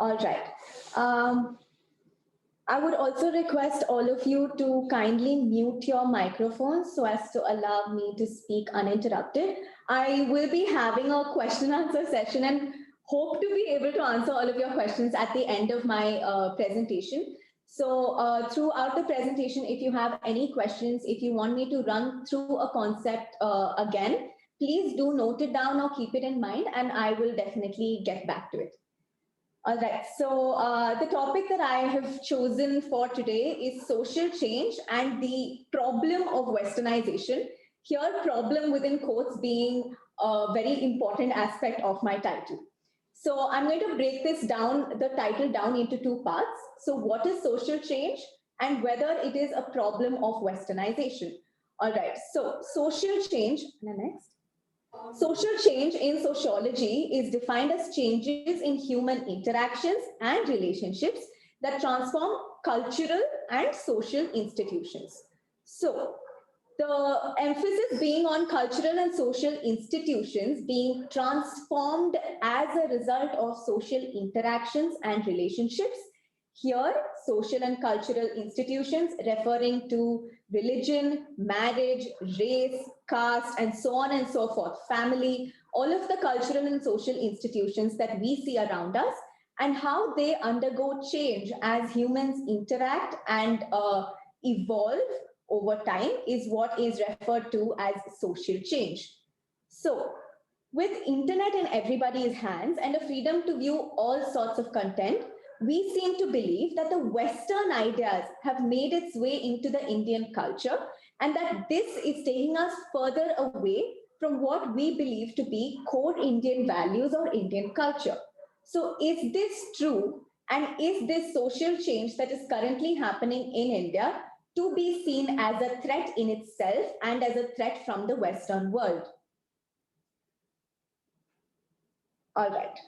All right. Um, I would also request all of you to kindly mute your microphones so as to allow me to speak uninterrupted. I will be having a question and answer session and hope to be able to answer all of your questions at the end of my presentation. So throughout the presentation, if you have any questions, if you want me to run through a concept again, please do note it down or keep it in mind, and I will definitely get back to it. All right, so the topic that I have chosen for today is social change and the problem of westernization. Here, problem within quotes being a very important aspect of my title. So I'm going to break this down, the title down into two parts. So what is social change and whether it is a problem of westernization? All right, so social change, next. Social change in sociology is defined as changes in human interactions and relationships that transform cultural and social institutions. So, the emphasis being on cultural and social institutions being transformed as a result of social interactions and relationships. Here, social and cultural institutions referring to religion, marriage, race, caste, and so on and so forth, family, all of the cultural and social institutions that we see around us, and how they undergo change as humans interact and evolve over time is what is referred to as social change. So, with internet in everybody's hands and a freedom to view all sorts of content, we seem to believe that the Western ideas have made its way into the Indian culture and that this is taking us further away from what we believe to be core Indian values or Indian culture. So, is this true? And is this social change that is currently happening in India to be seen as a threat in itself and as a threat from the Western world? All right.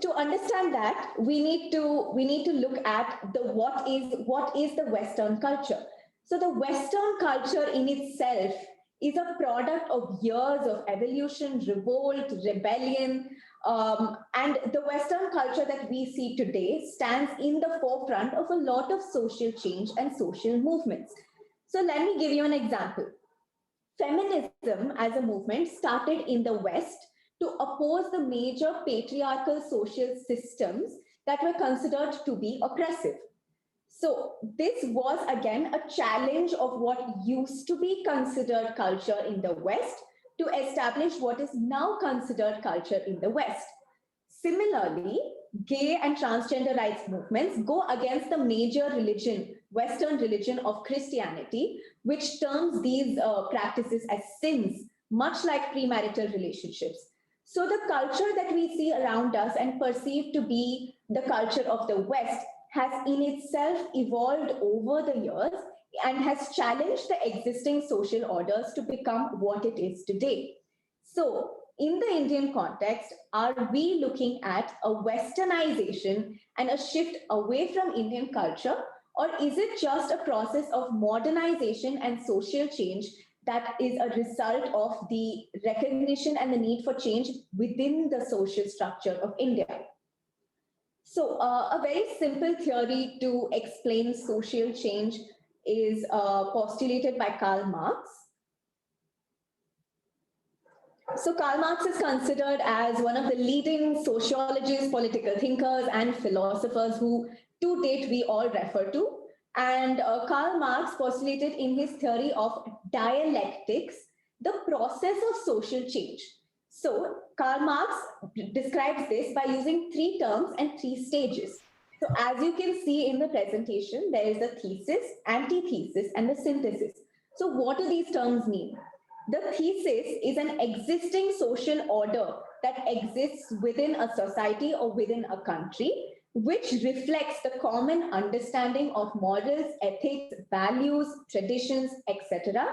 To understand that, we need to look at the what is the Western culture. So the Western culture in itself is a product of years of evolution, revolt, rebellion, and the Western culture that we see today stands in the forefront of a lot of social change and social movements. So let me give you an example. Feminism as a movement started in the West to oppose the major patriarchal social systems that were considered to be oppressive. So, this was again a challenge of what used to be considered culture in the West to establish what is now considered culture in the West. Similarly, gay and transgender rights movements go against the major religion, Western religion of Christianity, which terms these practices as sins, much like premarital relationships. So, the culture that we see around us and perceive to be the culture of the West has in itself evolved over the years and has challenged the existing social orders to become what it is today. So, in the Indian context, are we looking at a westernization and a shift away from Indian culture, or is it just a process of modernization and social change that is a result of the recognition and the need for change within the social structure of India? So, a very simple theory to explain social change is postulated by Karl Marx. So Karl Marx is considered as one of the leading sociologists, political thinkers, and philosophers who, to date, we all refer to. And Karl Marx postulated in his theory of dialectics the process of social change. So Karl Marx describes this by using three terms and three stages. So as you can see in the presentation, there is the thesis, antithesis, and the synthesis. So what do these terms mean? The thesis is an existing social order that exists within a society or within a country, which reflects the common understanding of morals, ethics, values, traditions, etc.,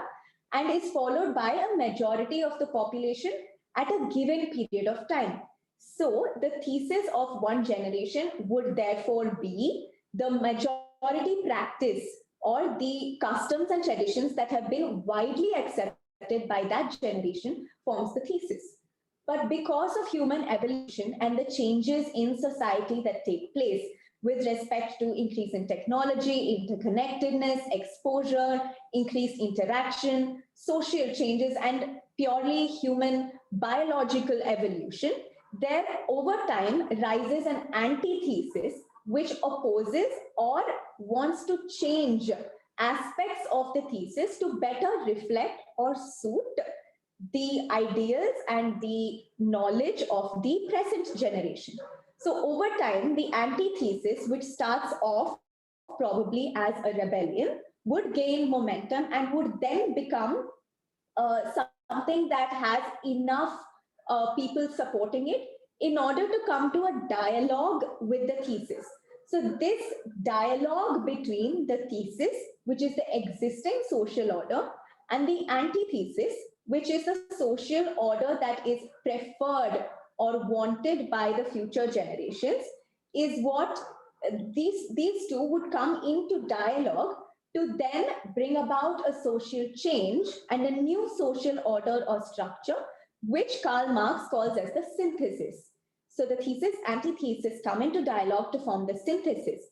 and is followed by a majority of the population at a given period of time. So, the thesis of one generation would therefore be the majority practice or the customs and traditions that have been widely accepted by that generation forms the thesis. But because of human evolution and the changes in society that take place with respect to increase in technology, interconnectedness, exposure, increased interaction, social changes, and purely human biological evolution, there over time rises an antithesis which opposes or wants to change aspects of the thesis to better reflect or suit the ideas and the knowledge of the present generation. So over time, the antithesis, which starts off probably as a rebellion, would gain momentum and would then become something that has enough people supporting it in order to come to a dialogue with the thesis. So this dialogue between the thesis, which is the existing social order, and the antithesis, which is the social order that is preferred or wanted by the future generations, is what these two would come into dialogue to then bring about a social change and a new social order or structure, which Karl Marx calls as the synthesis. So the thesis, antithesis come into dialogue to form the synthesis.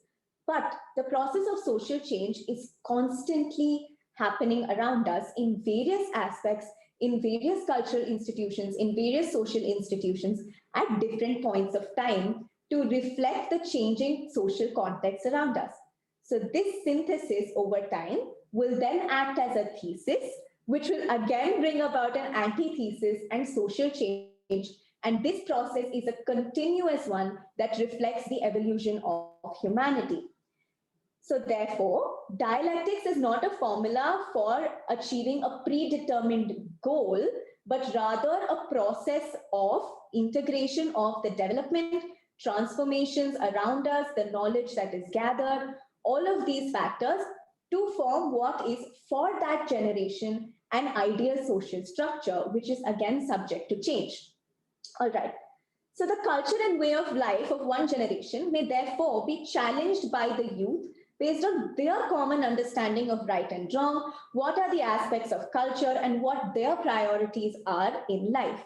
But the process of social change is constantly happening around us in various aspects, in various cultural institutions, in various social institutions at different points of time to reflect the changing social context around us. So this synthesis over time will then act as a thesis, which will again bring about an antithesis and social change. And this process is a continuous one that reflects the evolution of humanity. So therefore, dialectics is not a formula for achieving a predetermined goal, but rather a process of integration of the development, transformations around us, the knowledge that is gathered, all of these factors to form what is for that generation an ideal social structure, which is again subject to change. All right. So the culture and way of life of one generation may therefore be challenged by the youth based on their common understanding of right and wrong, what are the aspects of culture, and what their priorities are in life.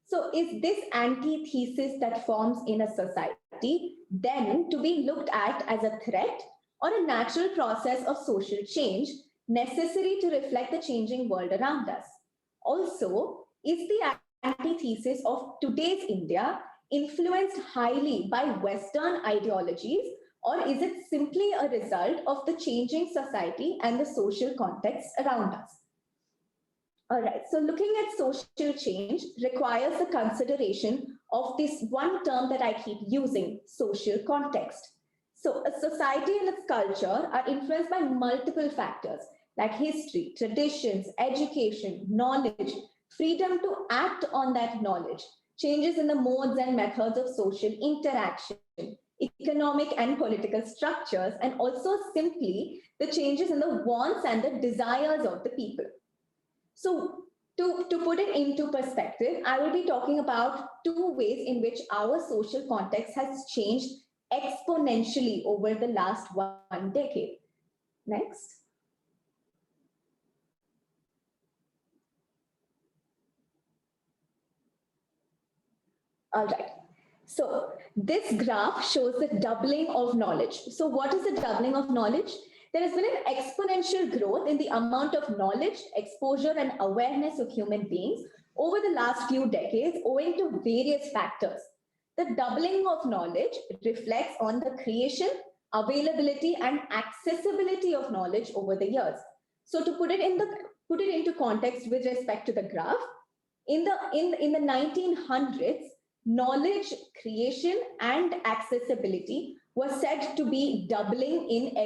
So is this antithesis that forms in a society then to be looked at as a threat or a natural process of social change necessary to reflect the changing world around us? Also, is the antithesis of today's India influenced highly by Western ideologies, or is it simply a result of the changing society and the social context around us? All right, so looking at social change requires the consideration of this one term that I keep using, social context. So a society and its culture are influenced by multiple factors like history, traditions, education, knowledge, freedom to act on that knowledge, changes in the modes and methods of social interaction, economic and political structures, and also simply the changes in the wants and the desires of the people. So to put it into perspective, I will be talking about two ways in which our social context has changed exponentially over the last 1 decade. Next. All right. So this graph shows the doubling of knowledge. So what is the doubling of knowledge? There has been an exponential growth in the amount of knowledge, exposure, and awareness of human beings over the last few decades owing to various factors. The doubling of knowledge reflects on the creation, availability, and accessibility of knowledge over the years. So to put it into context with respect to the graph, in the 1900s, knowledge creation and accessibility was said to be doubling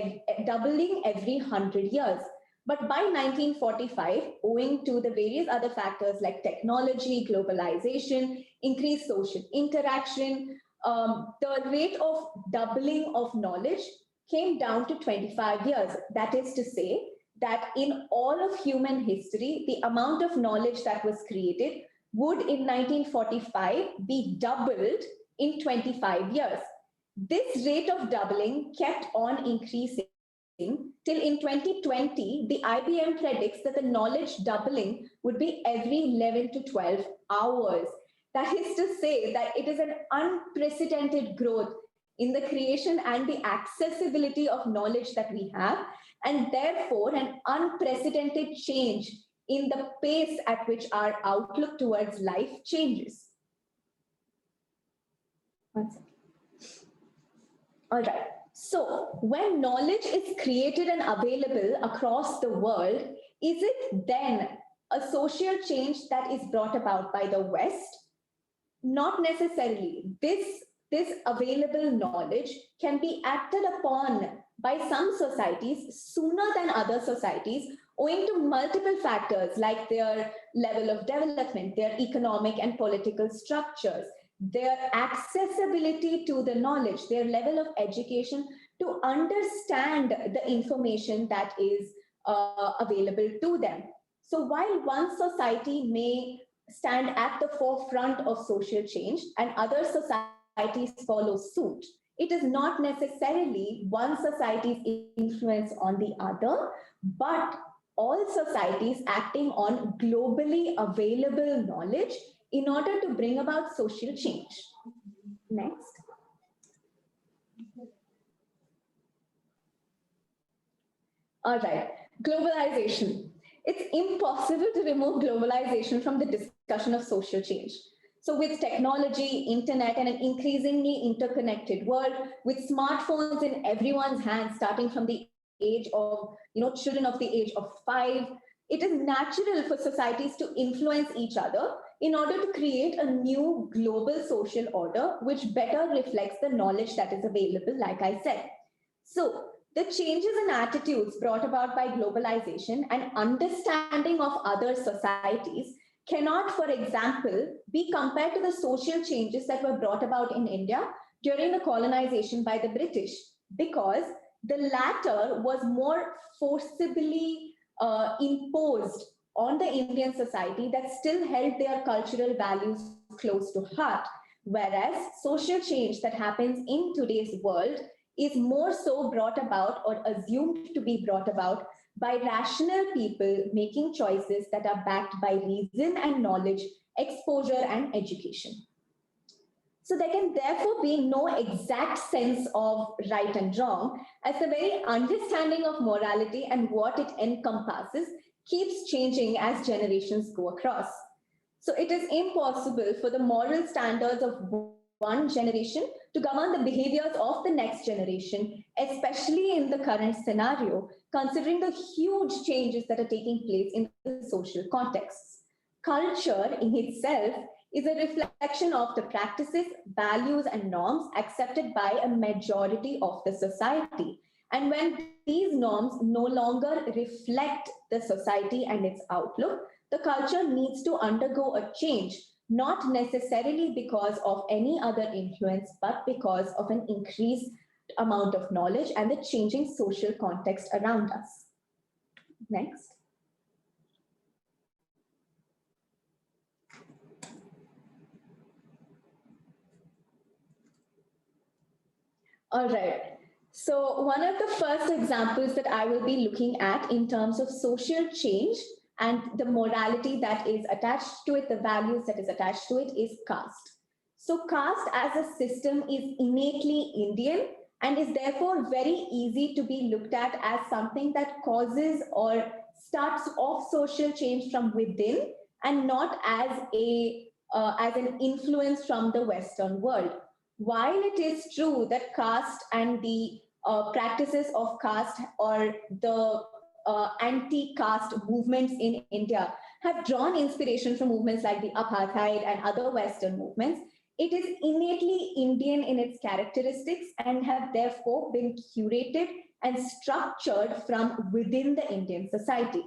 every 100 years. But by 1945, owing to the various other factors like technology, globalization, increased social interaction, the rate of doubling of knowledge came down to 25 years. That is to say that in all of human history, the amount of knowledge that was created would in 1945 be doubled in 25 years. This rate of doubling kept on increasing till in 2020, the IBM predicts that the knowledge doubling would be every 11 to 12 hours. That is to say that it is an unprecedented growth in the creation and the accessibility of knowledge that we have, and therefore an unprecedented change in the pace at which our outlook towards life changes. One second. All right. So when knowledge is created and available across the world, is it then a social change that is brought about by the West? Not necessarily. This available knowledge can be acted upon by some societies sooner than other societies, owing to multiple factors like their level of development, their economic and political structures, their accessibility to the knowledge, their level of education to understand the information that is available to them. So while one society may stand at the forefront of social change and other societies follow suit, it is not necessarily one society's influence on the other, but all societies acting on globally available knowledge in order to bring about social change. Next. All right, globalization. It's impossible to remove globalization from the discussion of social change. So with technology, internet, and an increasingly interconnected world, with smartphones in everyone's hands, starting from the age of, children of the age of 5, it is natural for societies to influence each other in order to create a new global social order, which better reflects the knowledge that is available, like I said. So the changes in attitudes brought about by globalization and understanding of other societies cannot, for example, be compared to the social changes that were brought about in India during the colonization by the British, because the latter was more forcibly imposed on the Indian society that still held their cultural values close to heart, whereas social change that happens in today's world is more so brought about or assumed to be brought about by rational people making choices that are backed by reason and knowledge, exposure, and education. So there can therefore be no exact sense of right and wrong, as the very understanding of morality and what it encompasses keeps changing as generations go across. So it is impossible for the moral standards of one generation to govern the behaviors of the next generation, especially in the current scenario, considering the huge changes that are taking place in the social contexts. Culture in itself is a reflection of the practices, values, and norms accepted by a majority of the society. And when these norms no longer reflect the society and its outlook, the culture needs to undergo a change, not necessarily because of any other influence, but because of an increased amount of knowledge and the changing social context around us. Next. All right. So one of the first examples that I will be looking at in terms of social change and the morality that is attached to it, the values that is attached to it, is caste. So caste as a system is innately Indian and is therefore very easy to be looked at as something that causes or starts off social change from within and not as an influence from the Western world. While it is true that caste and the practices of caste or the anti-caste movements in India have drawn inspiration from movements like the apartheid and other Western movements, it is innately Indian in its characteristics and have therefore been curated and structured from within the Indian society.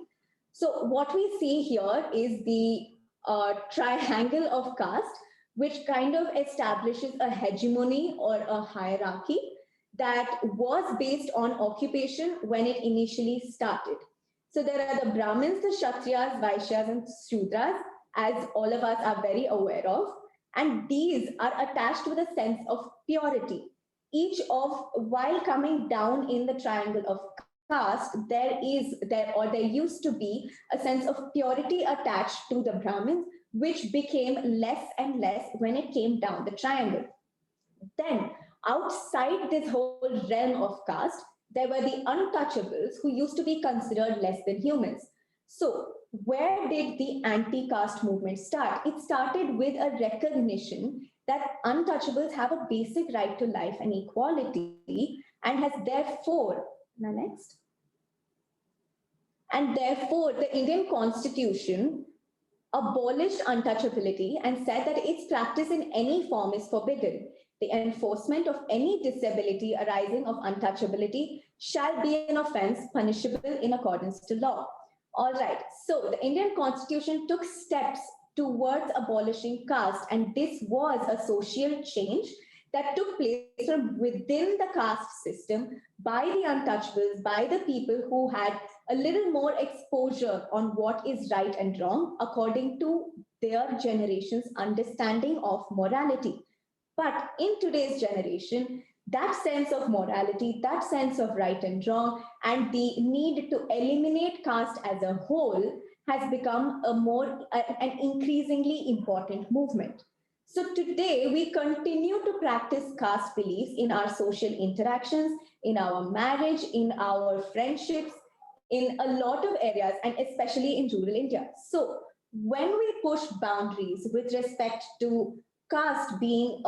So what we see here is the triangle of caste, which kind of establishes a hegemony or a hierarchy that was based on occupation when it initially started. So there are the Brahmins, the Kshatriyas, Vaishyas, and Shudras, as all of us are very aware of. And these are attached with a sense of purity. While coming down in the triangle of caste, there used to be a sense of purity attached to the Brahmins, which became less and less when it came down the triangle. Then, outside this whole realm of caste, there were the untouchables who used to be considered less than humans. So, where did the anti caste movement start? It started with a recognition that untouchables have a basic right to life and equality, and has therefore, now next, and therefore the Indian Constitution abolished untouchability and said that its practice in any form is forbidden. The enforcement of any disability arising of untouchability shall be an offense punishable in accordance to law. All right, so the Indian Constitution took steps towards abolishing caste, and this was a social change that took place from within the caste system by the untouchables, by the people who had a little more exposure on what is right and wrong according to their generation's understanding of morality. But in today's generation, that sense of morality, that sense of right and wrong, and the need to eliminate caste as a whole has become an increasingly important movement. So today we continue to practice caste beliefs in our social interactions, in our marriage, in our friendships, in a lot of areas, and especially in rural India. So when we push boundaries with respect to caste being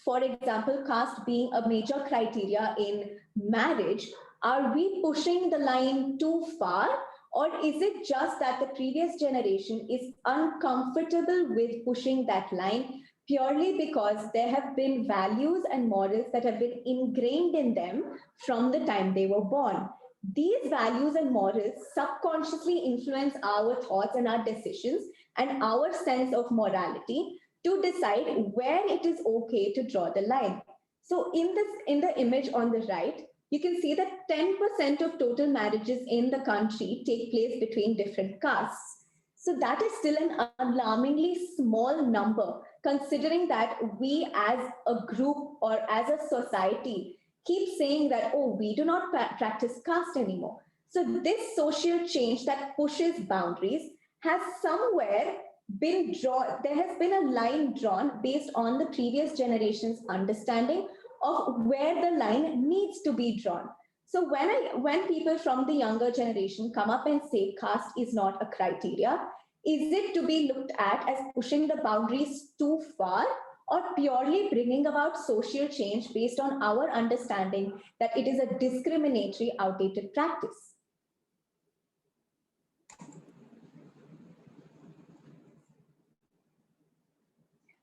for example, caste being a major criteria in marriage, are we pushing the line too far? Or is it just that the previous generation is uncomfortable with pushing that line purely because there have been values and morals that have been ingrained in them from the time they were born? These values and morals subconsciously influence our thoughts and our decisions and our sense of morality to decide where it is okay to draw the line. So in the image on the right, you can see that 10% of total marriages in the country take place between different castes. So that is still an alarmingly small number, considering that we as a group or as a society keep saying that, oh, we do not practice caste anymore. So this social change that pushes boundaries has somewhere been drawn, there has been a line drawn based on the previous generation's understanding of where the line needs to be drawn. So when people from the younger generation come up and say caste is not a criteria, is it to be looked at as pushing the boundaries too far, or purely bringing about social change based on our understanding that it is a discriminatory, outdated practice?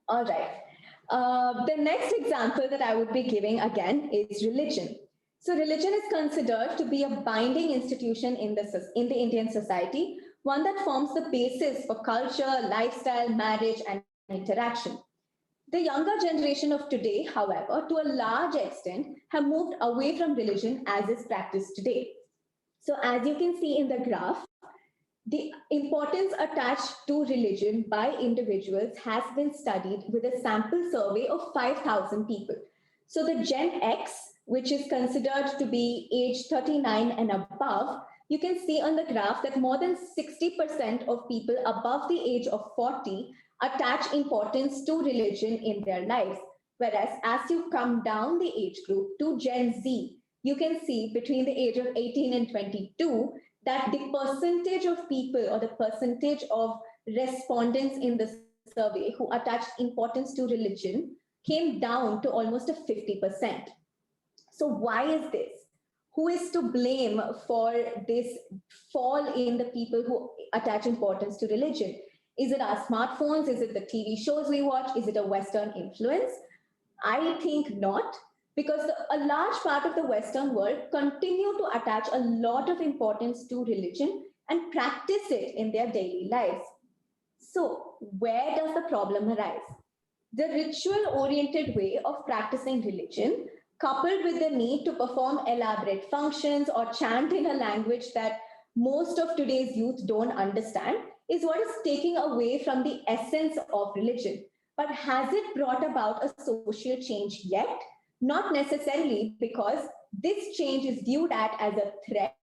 All right. The next example that I would be giving again is religion. So religion is considered to be a binding institution in the Indian society, one that forms the basis for culture, lifestyle, marriage, and interaction. The younger generation of today, however, to a large extent, have moved away from religion as is practiced today. So as you can see in the graph, the importance attached to religion by individuals has been studied with a sample survey of 5,000 people. So the Gen X, which is considered to be age 39 and above, you can see on the graph that more than 60% of people above the age of 40 attach importance to religion in their lives. Whereas as you come down the age group to Gen Z, you can see between the age of 18 and 22 that the percentage of people or the percentage of respondents in the survey who attached importance to religion came down to almost a 50%. So why is this? Who is to blame for this fall in the people who attach importance to religion? Is it our smartphones? Is it the TV shows we watch? Is it a Western influence? I think not, because a large part of the Western world continue to attach a lot of importance to religion and practice it in their daily lives. So where does the problem arise? The ritual-oriented way of practicing religion, coupled with the need to perform elaborate functions or chant in a language that most of today's youth don't understand, is what is taking away from the essence of religion. But has it brought about a social change yet? Not necessarily, because this change is viewed at as a threat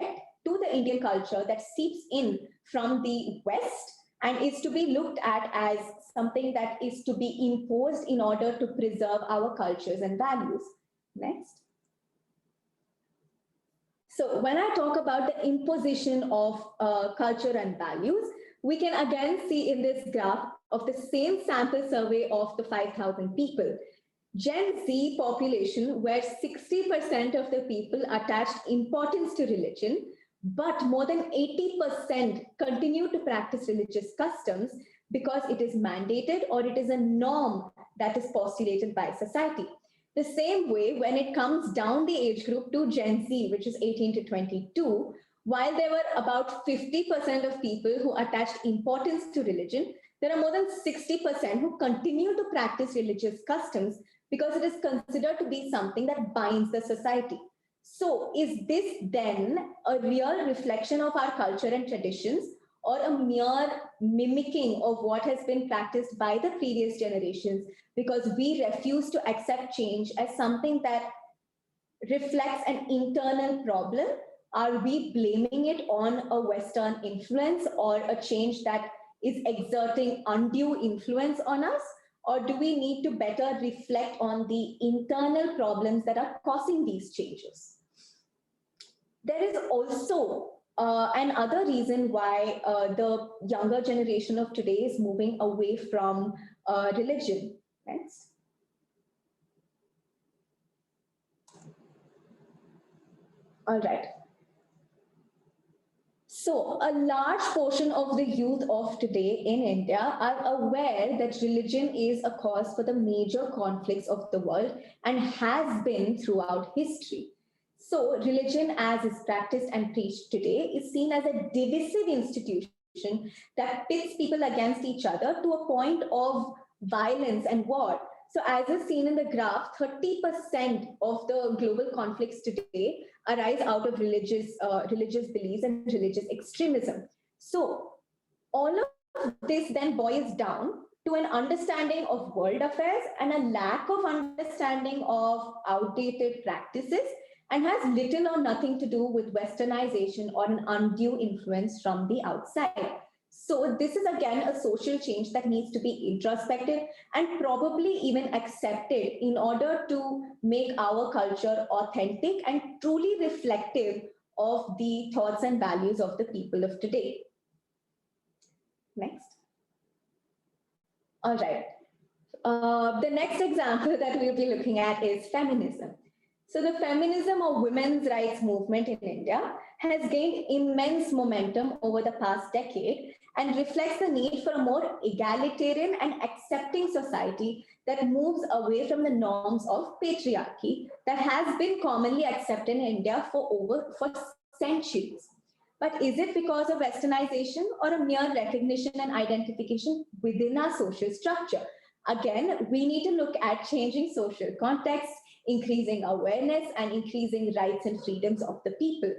to the Indian culture that seeps in from the West and is to be looked at as something that is to be imposed in order to preserve our cultures and values. Next. So when I talk about the imposition of culture and values, we can again see in this graph of the same sample survey of the 5,000 people. Gen Z population, where 60% of the people attached importance to religion, but more than 80% continue to practice religious customs because it is mandated or it is a norm that is postulated by society. The same way, when it comes down the age group to Gen Z, which is 18 to 22, while there were about 50% of people who attached importance to religion, there are more than 60% who continue to practice religious customs because it is considered to be something that binds the society. So is this then a real reflection of our culture and traditions, or a mere mimicking of what has been practiced by the previous generations because we refuse to accept change as something that reflects an internal problem? Are we blaming it on a Western influence or a change that is exerting undue influence on us? Or do we need to better reflect on the internal problems that are causing these changes? There is also another reason why the younger generation of today is moving away from religion. Next. All right. So a large portion of the youth of today in India are aware that religion is a cause for the major conflicts of the world and has been throughout history. So religion as is practiced and preached today is seen as a divisive institution that pits people against each other to a point of violence and war. So as is seen in the graph, 30% of the global conflicts today arise out of religious beliefs and religious extremism. So all of this then boils down to an understanding of world affairs and a lack of understanding of outdated practices, and has little or nothing to do with westernization or an undue influence from the outside. So this is again a social change that needs to be introspective and probably even accepted in order to make our culture authentic and truly reflective of the thoughts and values of the people of today. Next. All right. The next example that we'll be looking at is feminism. So the feminism or women's rights movement in India has gained immense momentum over the past decade and reflects the need for a more egalitarian and accepting society that moves away from the norms of patriarchy that has been commonly accepted in India for centuries. But is it because of westernization or a mere recognition and identification within our social structure? Again, we need to look at changing social contexts, increasing awareness, and increasing rights and freedoms of the people.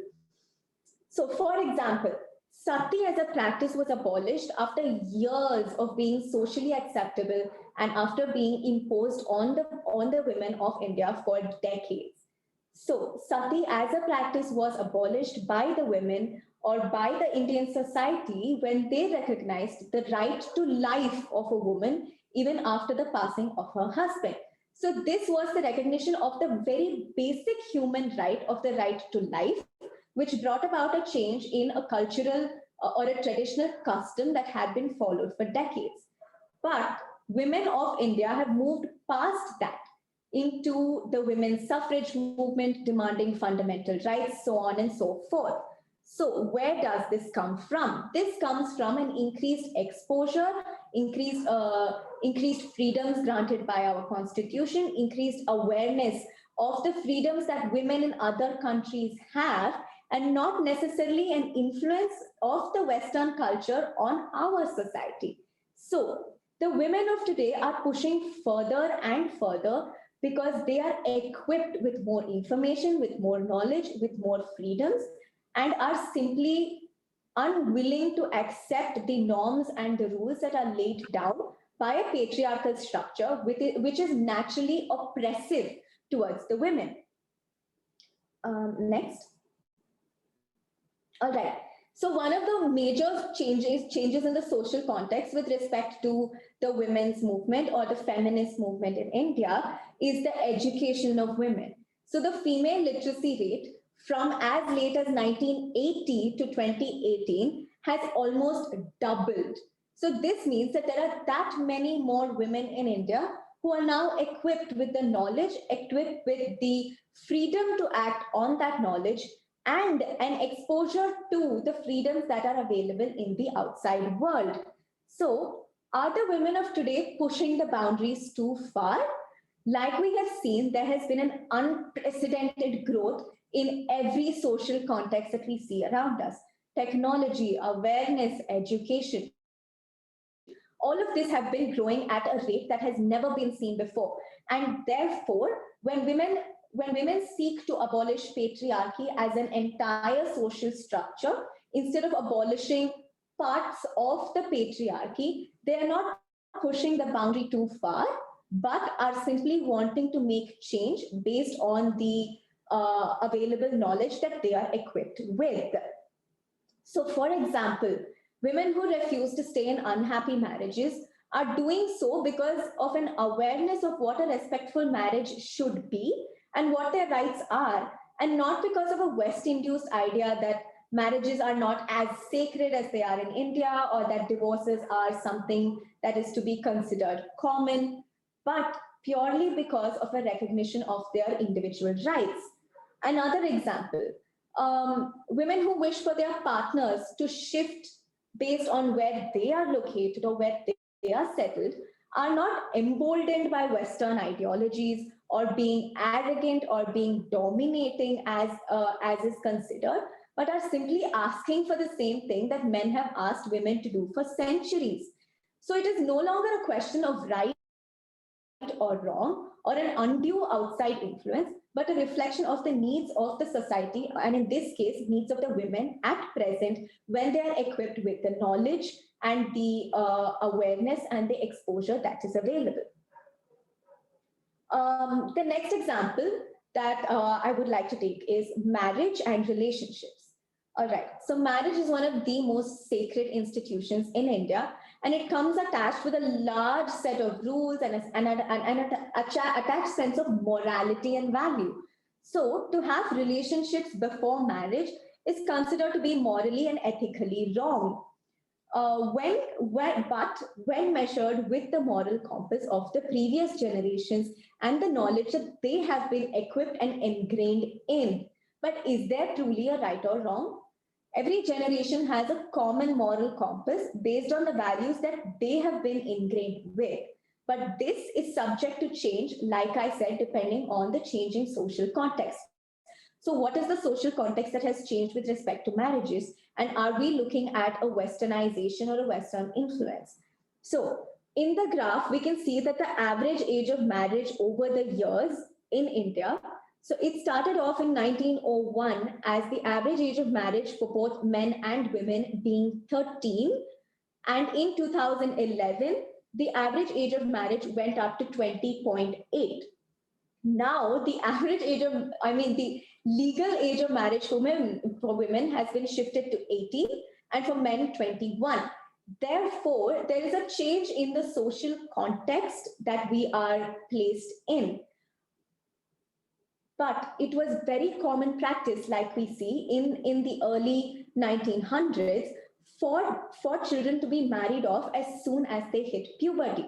So, for example, sati as a practice was abolished after years of being socially acceptable and after being imposed on the women of India for decades. So, sati as a practice was abolished by the women or by the Indian society when they recognized the right to life of a woman even after the passing of her husband. So this was the recognition of the very basic human right of the right to life, which brought about a change in a cultural or a traditional custom that had been followed for decades. But women of India have moved past that into the women's suffrage movement, demanding fundamental rights, so on and so forth. So where does this come from? This comes from an increased exposure, increased freedoms granted by our constitution, increased awareness of the freedoms that women in other countries have, and not necessarily an influence of the Western culture on our society. So the women of today are pushing further and further because they are equipped with more information, with more knowledge, with more freedoms, and are simply unwilling to accept the norms and the rules that are laid down by a patriarchal structure, which is naturally oppressive towards the women. Next. All right. So one of the major changes in the social context with respect to the women's movement or the feminist movement in India is the education of women. So the female literacy rate from as late as 1980 to 2018 has almost doubled. So this means that there are that many more women in India who are now equipped with the knowledge, equipped with the freedom to act on that knowledge, and an exposure to the freedoms that are available in the outside world. So, are the women of today pushing the boundaries too far? Like we have seen, there has been an unprecedented growth in every social context that we see around us. Technology, awareness, education, all of this have been growing at a rate that has never been seen before. And therefore, when women seek to abolish patriarchy as an entire social structure, instead of abolishing parts of the patriarchy, they are not pushing the boundary too far, but are simply wanting to make change based on the available knowledge that they are equipped with. So, for example, women who refuse to stay in unhappy marriages are doing so because of an awareness of what a respectful marriage should be and what their rights are, and not because of a West induced idea that marriages are not as sacred as they are in India, or that divorces are something that is to be considered common, but purely because of a recognition of their individual rights. Another example, women who wish for their partners to shift based on where they are located or where they are settled are not emboldened by Western ideologies or being arrogant or being dominating as is considered, but are simply asking for the same thing that men have asked women to do for centuries. So it is no longer a question of right or wrong or an undue outside influence, but a reflection of the needs of the society, and in this case, needs of the women at present when they are equipped with the knowledge and the awareness and the exposure that is available. The next example that I would like to take is marriage and relationships. All right, so marriage is one of the most sacred institutions in India, and it comes attached with a large set of rules and an attached sense of morality and value. So, to have relationships before marriage is considered to be morally and ethically wrong. But when measured with the moral compass of the previous generations and the knowledge that they have been equipped and ingrained in. But is there truly a right or wrong? Every generation has a common moral compass based on the values that they have been ingrained with. But this is subject to change, like I said, depending on the changing social context. So, what is the social context that has changed with respect to marriages? And are we looking at a westernization or a Western influence? So, in the graph, we can see that the average age of marriage over the years in India. So, it started off in 1901 as the average age of marriage for both men and women being 13. And in 2011, the average age of marriage went up to 20.8. Now the average age of, the legal age of marriage for women has been shifted to 18, and for men 21. Therefore, there is a change in the social context that we are placed in. But it was very common practice, like we see in the early 1900s, for children to be married off as soon as they hit puberty.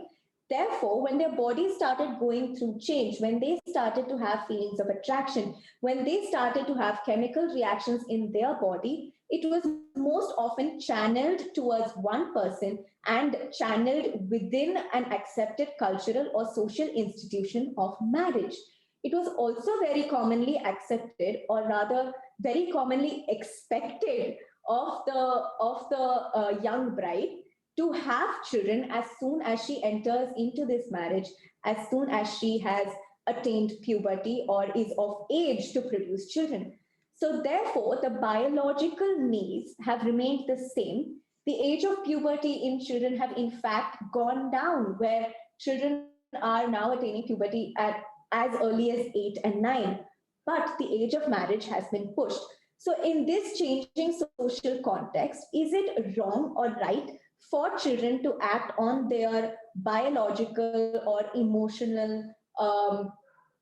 Therefore, when their bodies started going through change, when they started to have feelings of attraction, when they started to have chemical reactions in their body, it was most often channeled towards one person and channeled within an accepted cultural or social institution of marriage. It was also very commonly accepted, or rather very commonly expected of the young bride to have children as soon as she enters into this marriage, as soon as she has attained puberty or is of age to produce children. So, therefore, the biological needs have remained the same. The age of puberty in children have in fact gone down, where children are now attaining puberty at as early as 8 and 9. But the age of marriage has been pushed. So in this changing social context, is it wrong or right for children to act on their biological or emotional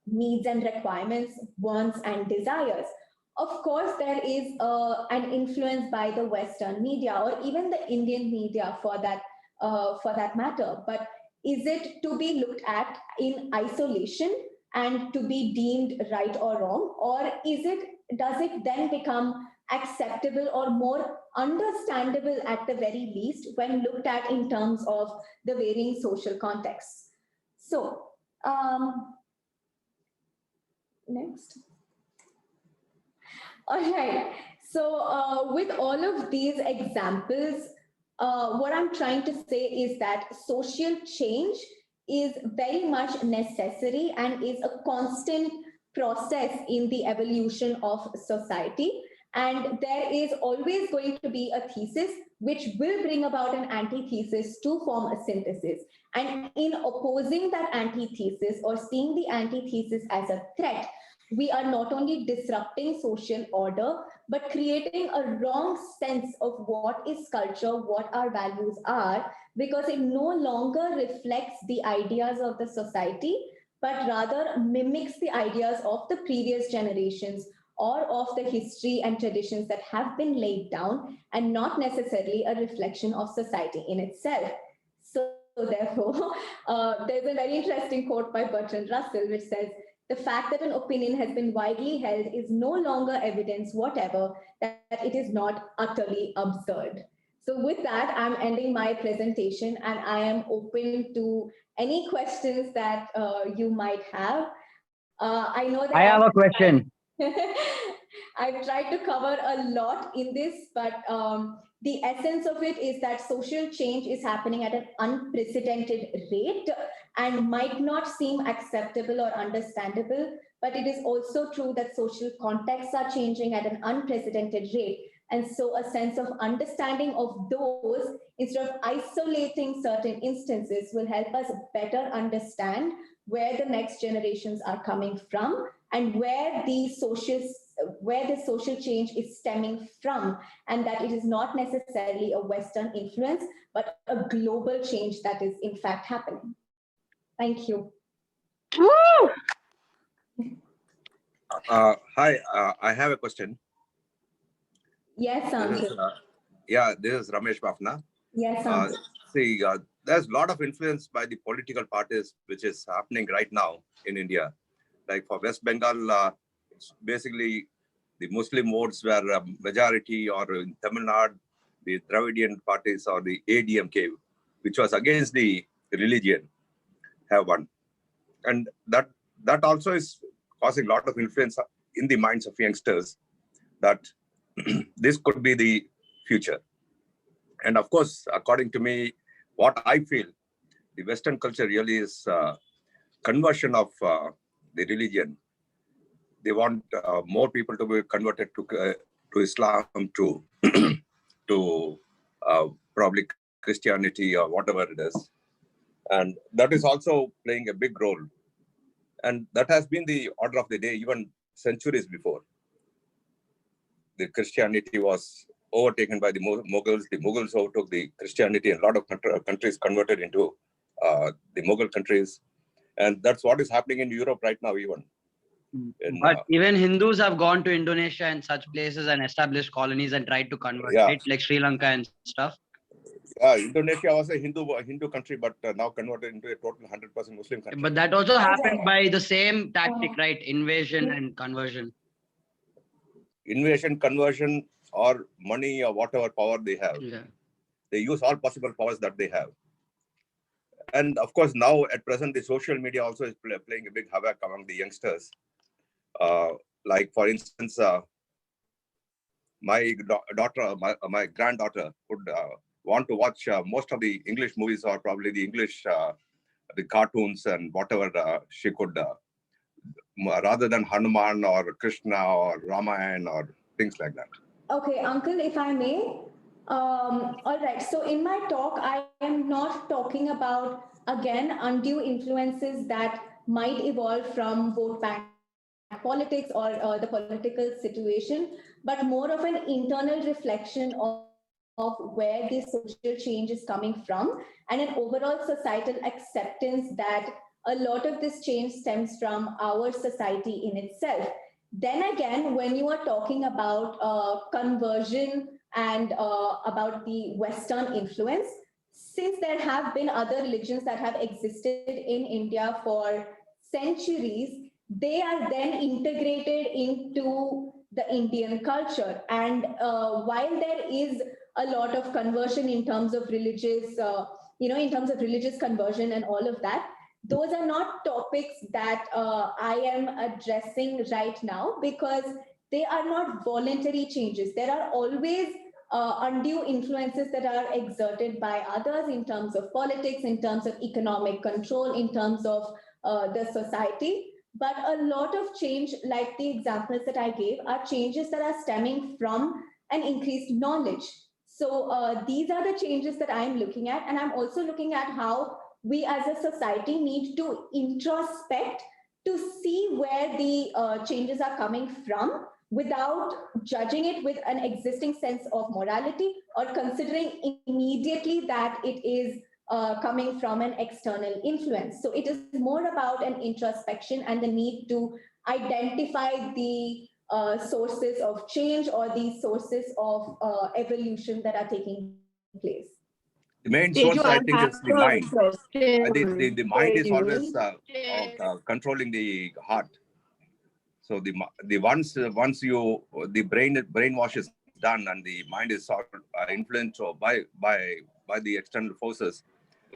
needs and requirements, wants and desires? Of course, there is an influence by the Western media or even the Indian media for that matter. But is it to be looked at in isolation and to be deemed right or wrong, or does it then become acceptable or more understandable at the very least when looked at in terms of the varying social contexts? So, next. All right. So, with all of these examples, what I'm trying to say is that social change is very much necessary and is a constant process in the evolution of society. And there is always going to be a thesis which will bring about an antithesis to form a synthesis. And in opposing that antithesis or seeing the antithesis as a threat, we are not only disrupting social order, but creating a wrong sense of what is culture, what our values are, because it no longer reflects the ideas of the society, but rather mimics the ideas of the previous generations or of the history and traditions that have been laid down, and not necessarily a reflection of society in itself. So, therefore, there's a very interesting quote by Bertrand Russell, which says, the fact that an opinion has been widely held is no longer evidence whatever that it is not utterly absurd. So with that, I'm ending my presentation and I am open to any questions that you might have. I know that I have a question. I've tried to cover a lot in this, but the essence of it is that social change is happening at an unprecedented rate and might not seem acceptable or understandable, but it is also true that social contexts are changing at an unprecedented rate. And so a sense of understanding of those, instead of isolating certain instances, will help us better understand where the next generations are coming from and where the social change is stemming from, and that it is not necessarily a Western influence, but a global change that is in fact happening. Thank you. Hi, I have a question. Yes, This is Ramesh Bafna. Yes, there's a lot of influence by the political parties which is happening right now in India. Like for West Bengal, it's basically the Muslim votes were majority, or in Tamil Nadu, the Dravidian parties or the ADMK, which was against the religion, have won. And that also is causing a lot of influence in the minds of youngsters that this could be the future. And of course, according to me, what I feel, the Western culture really is conversion of the religion. They want more people to be converted to Islam, to to probably Christianity or whatever it is. And that is also playing a big role. And that has been the order of the day even centuries before. The Christianity was overtaken by the Mughals. The Mughals overtook the Christianity, and a lot of countries converted into the Mughal countries. And that's what is happening in Europe right now even. But even Hindus have gone to Indonesia and such places and established colonies and tried to convert, right? Like Sri Lanka and stuff. Indonesia was a Hindu country, but now converted into a total 100% Muslim country. But that also happened by the same tactic, right? Invasion and conversion. Invasion, conversion, or money or whatever power they have. Yeah. They use all possible powers that they have. And of course, now at present, the social media also is playing a big havoc among the youngsters. Like for instance, my daughter, my granddaughter would want to watch most of the English movies, or probably the English, the cartoons and whatever she could, rather than Hanuman or Krishna or Ramayana or things like that. Okay, uncle, if I may. All right, so in my talk, I am not talking about, again, undue influences that might evolve from vote bank politics or the political situation, but more of an internal reflection of where the social change is coming from, and an overall societal acceptance that a lot of this change stems from our society in itself. Then again, when you are talking about conversion and about the Western influence, since there have been other religions that have existed in India for centuries, they are then integrated into the Indian culture. And while there is a lot of conversion in terms of religious, in terms of religious conversion and all of that, those are not topics that I am addressing right now, because they are not voluntary changes. There are always undue influences that are exerted by others in terms of politics, in terms of economic control, in terms of the society. But a lot of change, like the examples that I gave, are changes that are stemming from an increased knowledge. So these are the changes that I'm looking at. And I'm also looking at how we as a society need to introspect to see where the changes are coming from, without judging it with an existing sense of morality or considering immediately that it is coming from an external influence. So it is more about an introspection and the need to identify the sources of change or the sources of evolution that are taking place. The main source, I think, is the mind. I think the mind is always controlling the heart. So the once you the brainwash is done and the mind is influenced by the external forces,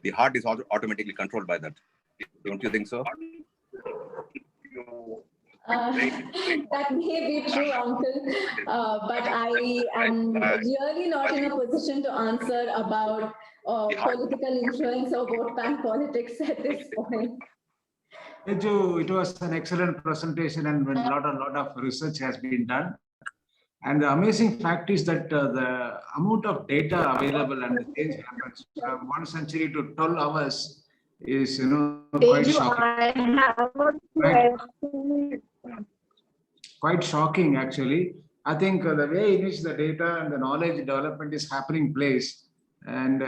the heart is automatically controlled by that. Don't you think so? That may be true, Uncle, but I am really not in a position to answer about political influence or vote bank politics at this point. It was an excellent presentation, and a lot of research has been done. And the amazing fact is that the amount of data available and the change happens from 1 century to 12 hours is, quite shocking. Quite shocking, actually. I think the way in which the data and the knowledge development is happening place, and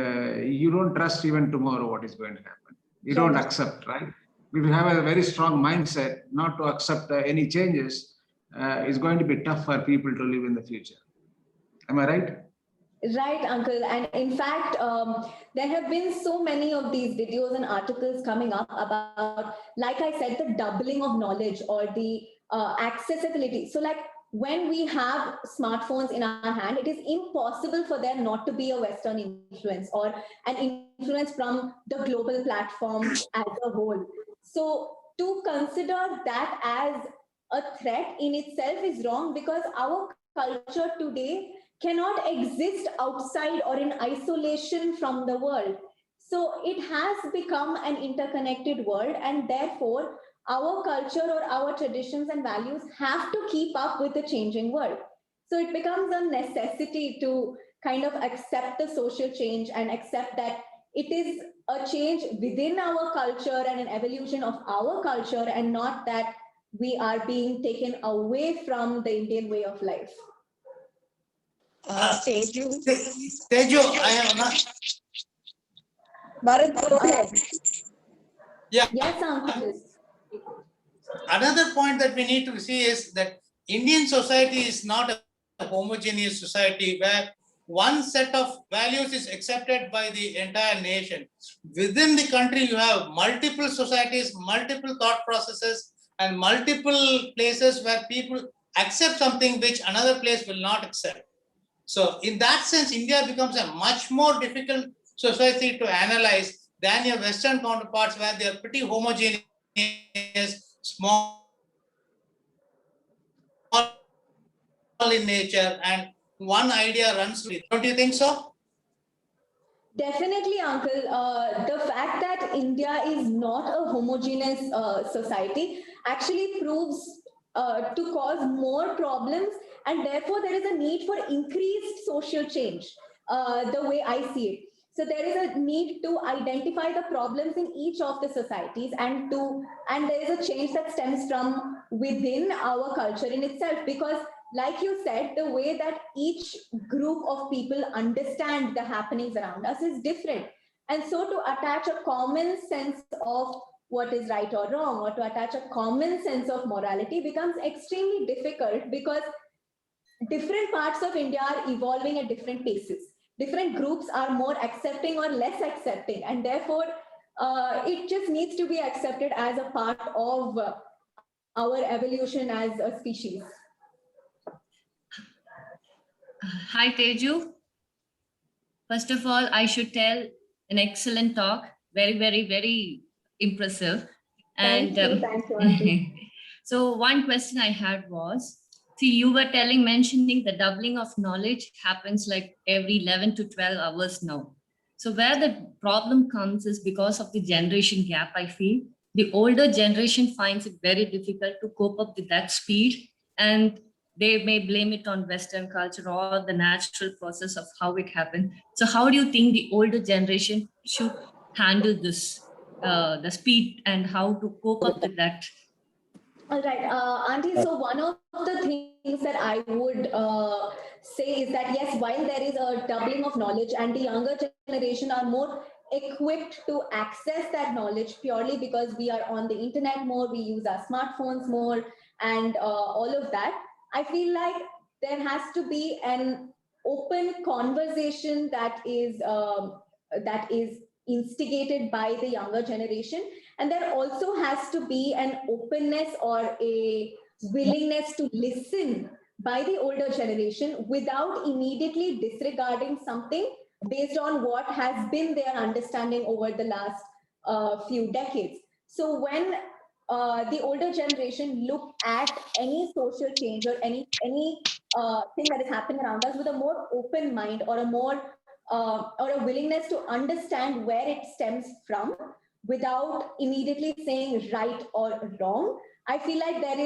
you don't trust even tomorrow what is going to happen. You don't accept, right? We have a very strong mindset not to accept any changes. It's going to be tough for people to live in the future. Am I right? Right, Uncle. And in fact, there have been so many of these videos and articles coming up about, like I said, the doubling of knowledge or the accessibility. So like when we have smartphones in our hand, it is impossible for there not to be a Western influence or an influence from the global platform as a whole. So to consider that as a threat in itself is wrong, because our culture today cannot exist outside or in isolation from the world. So it has become an interconnected world, and therefore our culture or our traditions and values have to keep up with the changing world. So it becomes a necessity to kind of accept the social change and accept that it is a change within our culture and an evolution of our culture, and not that we are being taken away from the Indian way of life. Teju, I have not. Bharat, go ahead. Yeah. Yes, Uncle. Another point that we need to see is that Indian society is not a homogeneous society where one set of values is accepted by the entire nation. Within the country, you have multiple societies, multiple thought processes, and multiple places where people accept something which another place will not accept. So in that sense, India becomes a much more difficult society to analyze than your Western counterparts, where they are pretty homogeneous, small in nature, and one idea runs with it. Don't you think so? Definitely, Uncle. The fact that India is not a homogeneous society actually proves to cause more problems, and therefore there is a need for increased social change, the way I see it. So there is a need to identify the problems in each of the societies, and there is a change that stems from within our culture in itself, because like you said, the way that each group of people understand the happenings around us is different. And so to attach a common sense of what is right or wrong, or to attach a common sense of morality, becomes extremely difficult, because different parts of India are evolving at different paces. Different groups are more accepting or less accepting, and therefore it just needs to be accepted as a part of our evolution as a species. Hi, Teju. First of all, I should tell an excellent talk. Very, very, very impressive. Thank you, Auntie. So one question I had was, see, you were mentioning the doubling of knowledge happens like every 11 to 12 hours now. So where the problem comes is because of the generation gap, I feel. The older generation finds it very difficult to cope up with that speed, and they may blame it on Western culture or the natural process of how it happened. So how do you think the older generation should handle this, the speed, and how to cope up with that? All right, Auntie, so one of the things that I would say is that, yes, while there is a doubling of knowledge and the younger generation are more equipped to access that knowledge purely because we are on the internet more, we use our smartphones more, and all of that, I feel like there has to be an open conversation that is instigated by the younger generation. And there also has to be an openness or a willingness to listen by the older generation without immediately disregarding something based on what has been their understanding over the last few decades. So when the older generation look at any social change or any thing that is happening around us with a more open mind, or a more or a willingness to understand where it stems from without immediately saying right or wrong, I feel like there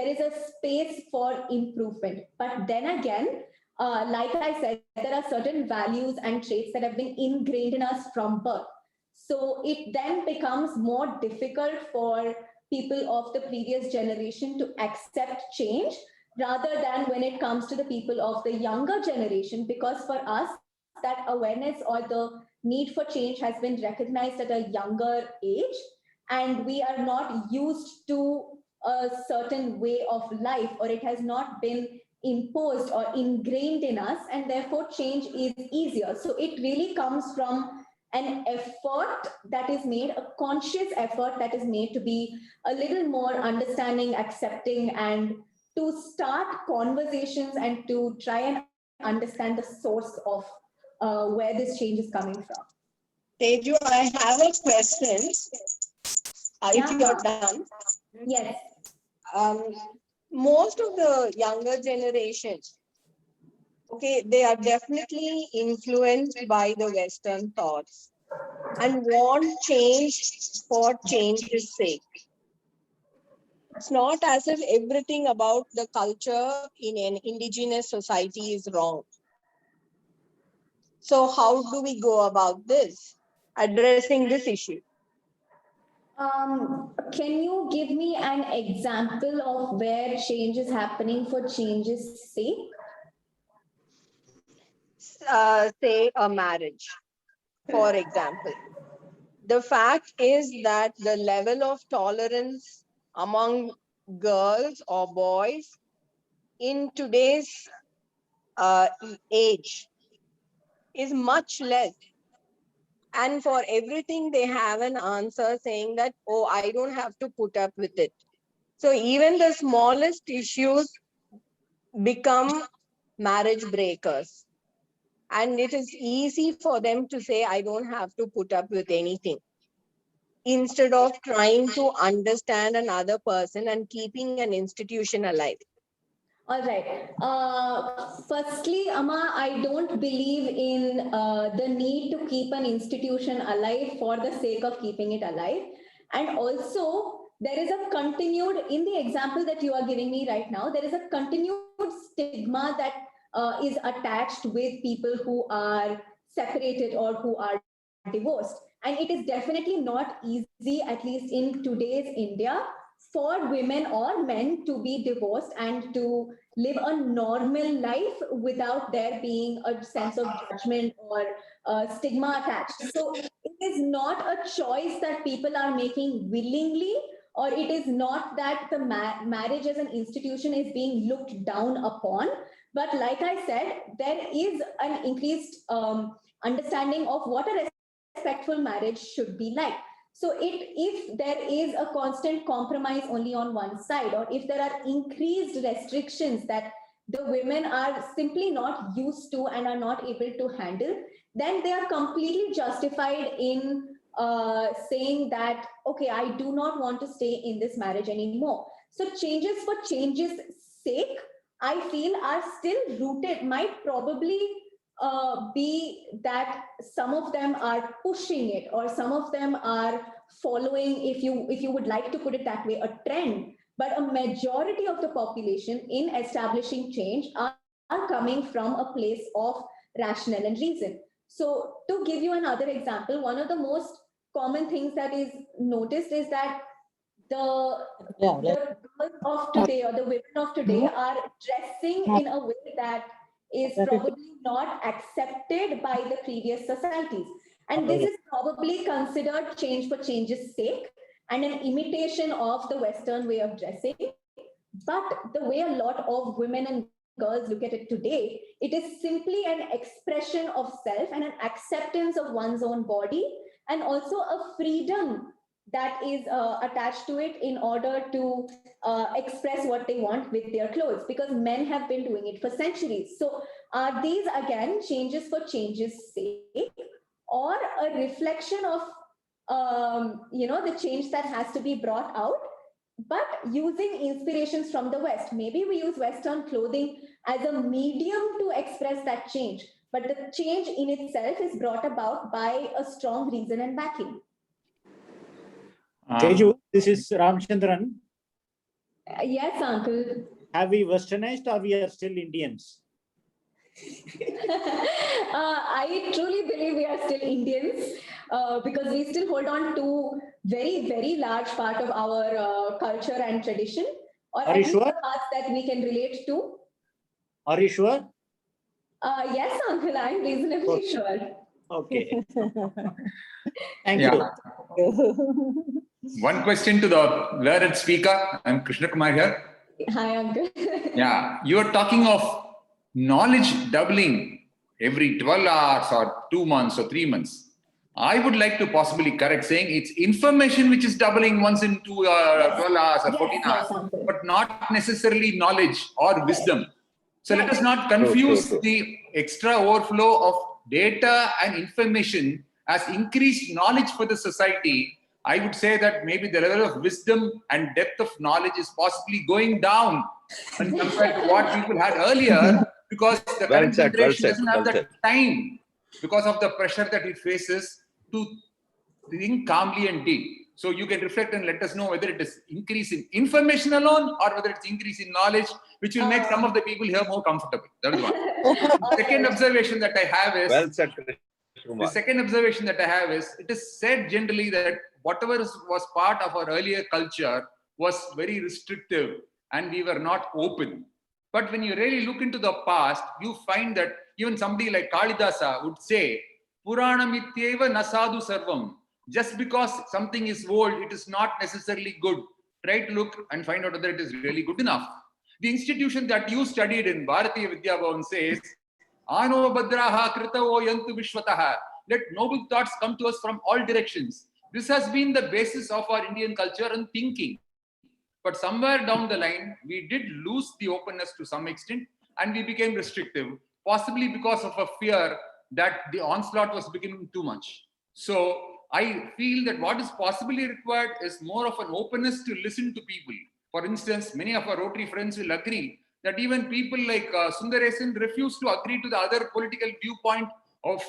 is a space for improvement. But then again, like I said, there are certain values and traits that have been ingrained in us from birth. So it then becomes more difficult for people of the previous generation to accept change, rather than when it comes to the people of the younger generation, because for us, that awareness or the need for change has been recognized at a younger age, and we are not used to a certain way of life, or it has not been imposed or ingrained in us, and therefore change is easier. So it really comes from an effort that is made, a conscious effort that is made to be a little more understanding, accepting, and to start conversations and to try and understand the source of where this change is coming from. Teju, I have a question. If you're done. Yes. Most of the younger generation, okay, they are definitely influenced by the Western thoughts and want change for change's sake. It's not as if everything about the culture in an indigenous society is wrong. So how do we go about this, addressing this issue? Can you give me an example of where change is happening for change's sake? Say a marriage, for example. The fact is that the level of tolerance among girls or boys in today's age is much less. And for everything, they have an answer saying that, oh, I don't have to put up with it. So even the smallest issues become marriage breakers. And it is easy for them to say, I don't have to put up with anything, instead of trying to understand another person and keeping an institution alive. All right. Firstly, Amma, I don't believe in the need to keep an institution alive for the sake of keeping it alive. And also, there is a continued, in the example that you are giving me right now, there is a continued stigma that is attached with people who are separated or who are divorced. And it is definitely not easy, at least in today's India, for women or men to be divorced and to live a normal life without there being a sense of judgment or stigma attached. So it is not a choice that people are making willingly, or it is not that the marriage as an institution is being looked down upon. But like I said, there is an increased understanding of what a respectful marriage should be like. So if there is a constant compromise only on one side, or if there are increased restrictions that the women are simply not used to and are not able to handle, then they are completely justified in saying that, okay, I do not want to stay in this marriage anymore. So changes for change's sake, I feel, are still rooted, might probably be that some of them are pushing it, or some of them are following, if you would like to put it that way, a trend. But a majority of the population in establishing change are coming from a place of rationale and reason. So to give you another example, one of the most common things that is noticed is that the girls of today, or the women of today, are dressing in a way that is probably not accepted by the previous societies. And this is probably considered change for change's sake and an imitation of the Western way of dressing. But the way a lot of women and girls look at it today, it is simply an expression of self and an acceptance of one's own body, and also a freedom that is attached to it in order to express what they want with their clothes, because men have been doing it for centuries. So are these again changes for change's sake, or a reflection of the change that has to be brought out, but using inspirations from the West? Maybe we use Western clothing as a medium to express that change, but the change in itself is brought about by a strong reason and backing. Teju, this is Ramchandran. Yes, uncle. Have we westernized, or we are still Indians? I truly believe we are still Indians, because we still hold on to very, very large part of our culture and tradition, or Are you at least sure? the parts that we can relate to. Are you sure? Yes, uncle, I'm reasonably sure. Okay. Thank Yeah. you. One question to the learned speaker. I'm Krishna Kumar here. Hi, uncle. Yeah, you are talking of knowledge doubling every 12 hours or 2 months or 3 months. I would like to possibly correct, saying it's information which is doubling once in 12 hours or 14 hours, but not necessarily knowledge or wisdom. So let us not confuse the extra overflow of data and information as increased knowledge for the society. I would say that maybe the level of wisdom and depth of knowledge is possibly going down when compared to what people had earlier, because the current generation doesn't have the time, because of the pressure that it faces, to think calmly and deep. So you can reflect and let us know whether it is increase in information alone, or whether it's increase in knowledge, which will make some of the people here more comfortable. That is one. The second observation that I have is, the second observation that I have is, it is said generally that whatever was part of our earlier culture was very restrictive and we were not open. But when you really look into the past, you find that even somebody like Kalidasa would say, Puranamityeva nasadu sarvam. Just because something is old, it is not necessarily good. Try to look and find out whether it is really good enough. The institution that you studied in Bharatiya Vidya Bhavan says, Ano Badraha Kritavo Yantu Vishwataha. Let noble thoughts come to us from all directions. This has been the basis of our Indian culture and thinking. But somewhere down the line, we did lose the openness to some extent, and we became restrictive, possibly because of a fear that the onslaught was becoming too much. So I feel that what is possibly required is more of an openness to listen to people. For instance, many of our Rotary friends will agree that even people like Sundaresan refuse to agree to the other political viewpoint of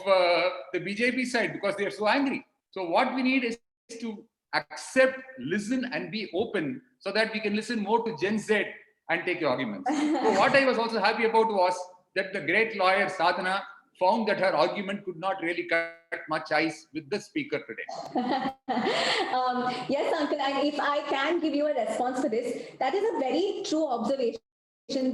the BJP side because they are so angry. So what we need is to accept, listen, and be open, so that we can listen more to Gen Z and take your arguments. So what I was also happy about was that the great lawyer Sadhana found that her argument could not really cut much ice with the speaker today. Yes, uncle, and if I can give you a response to this, that is a very true observation,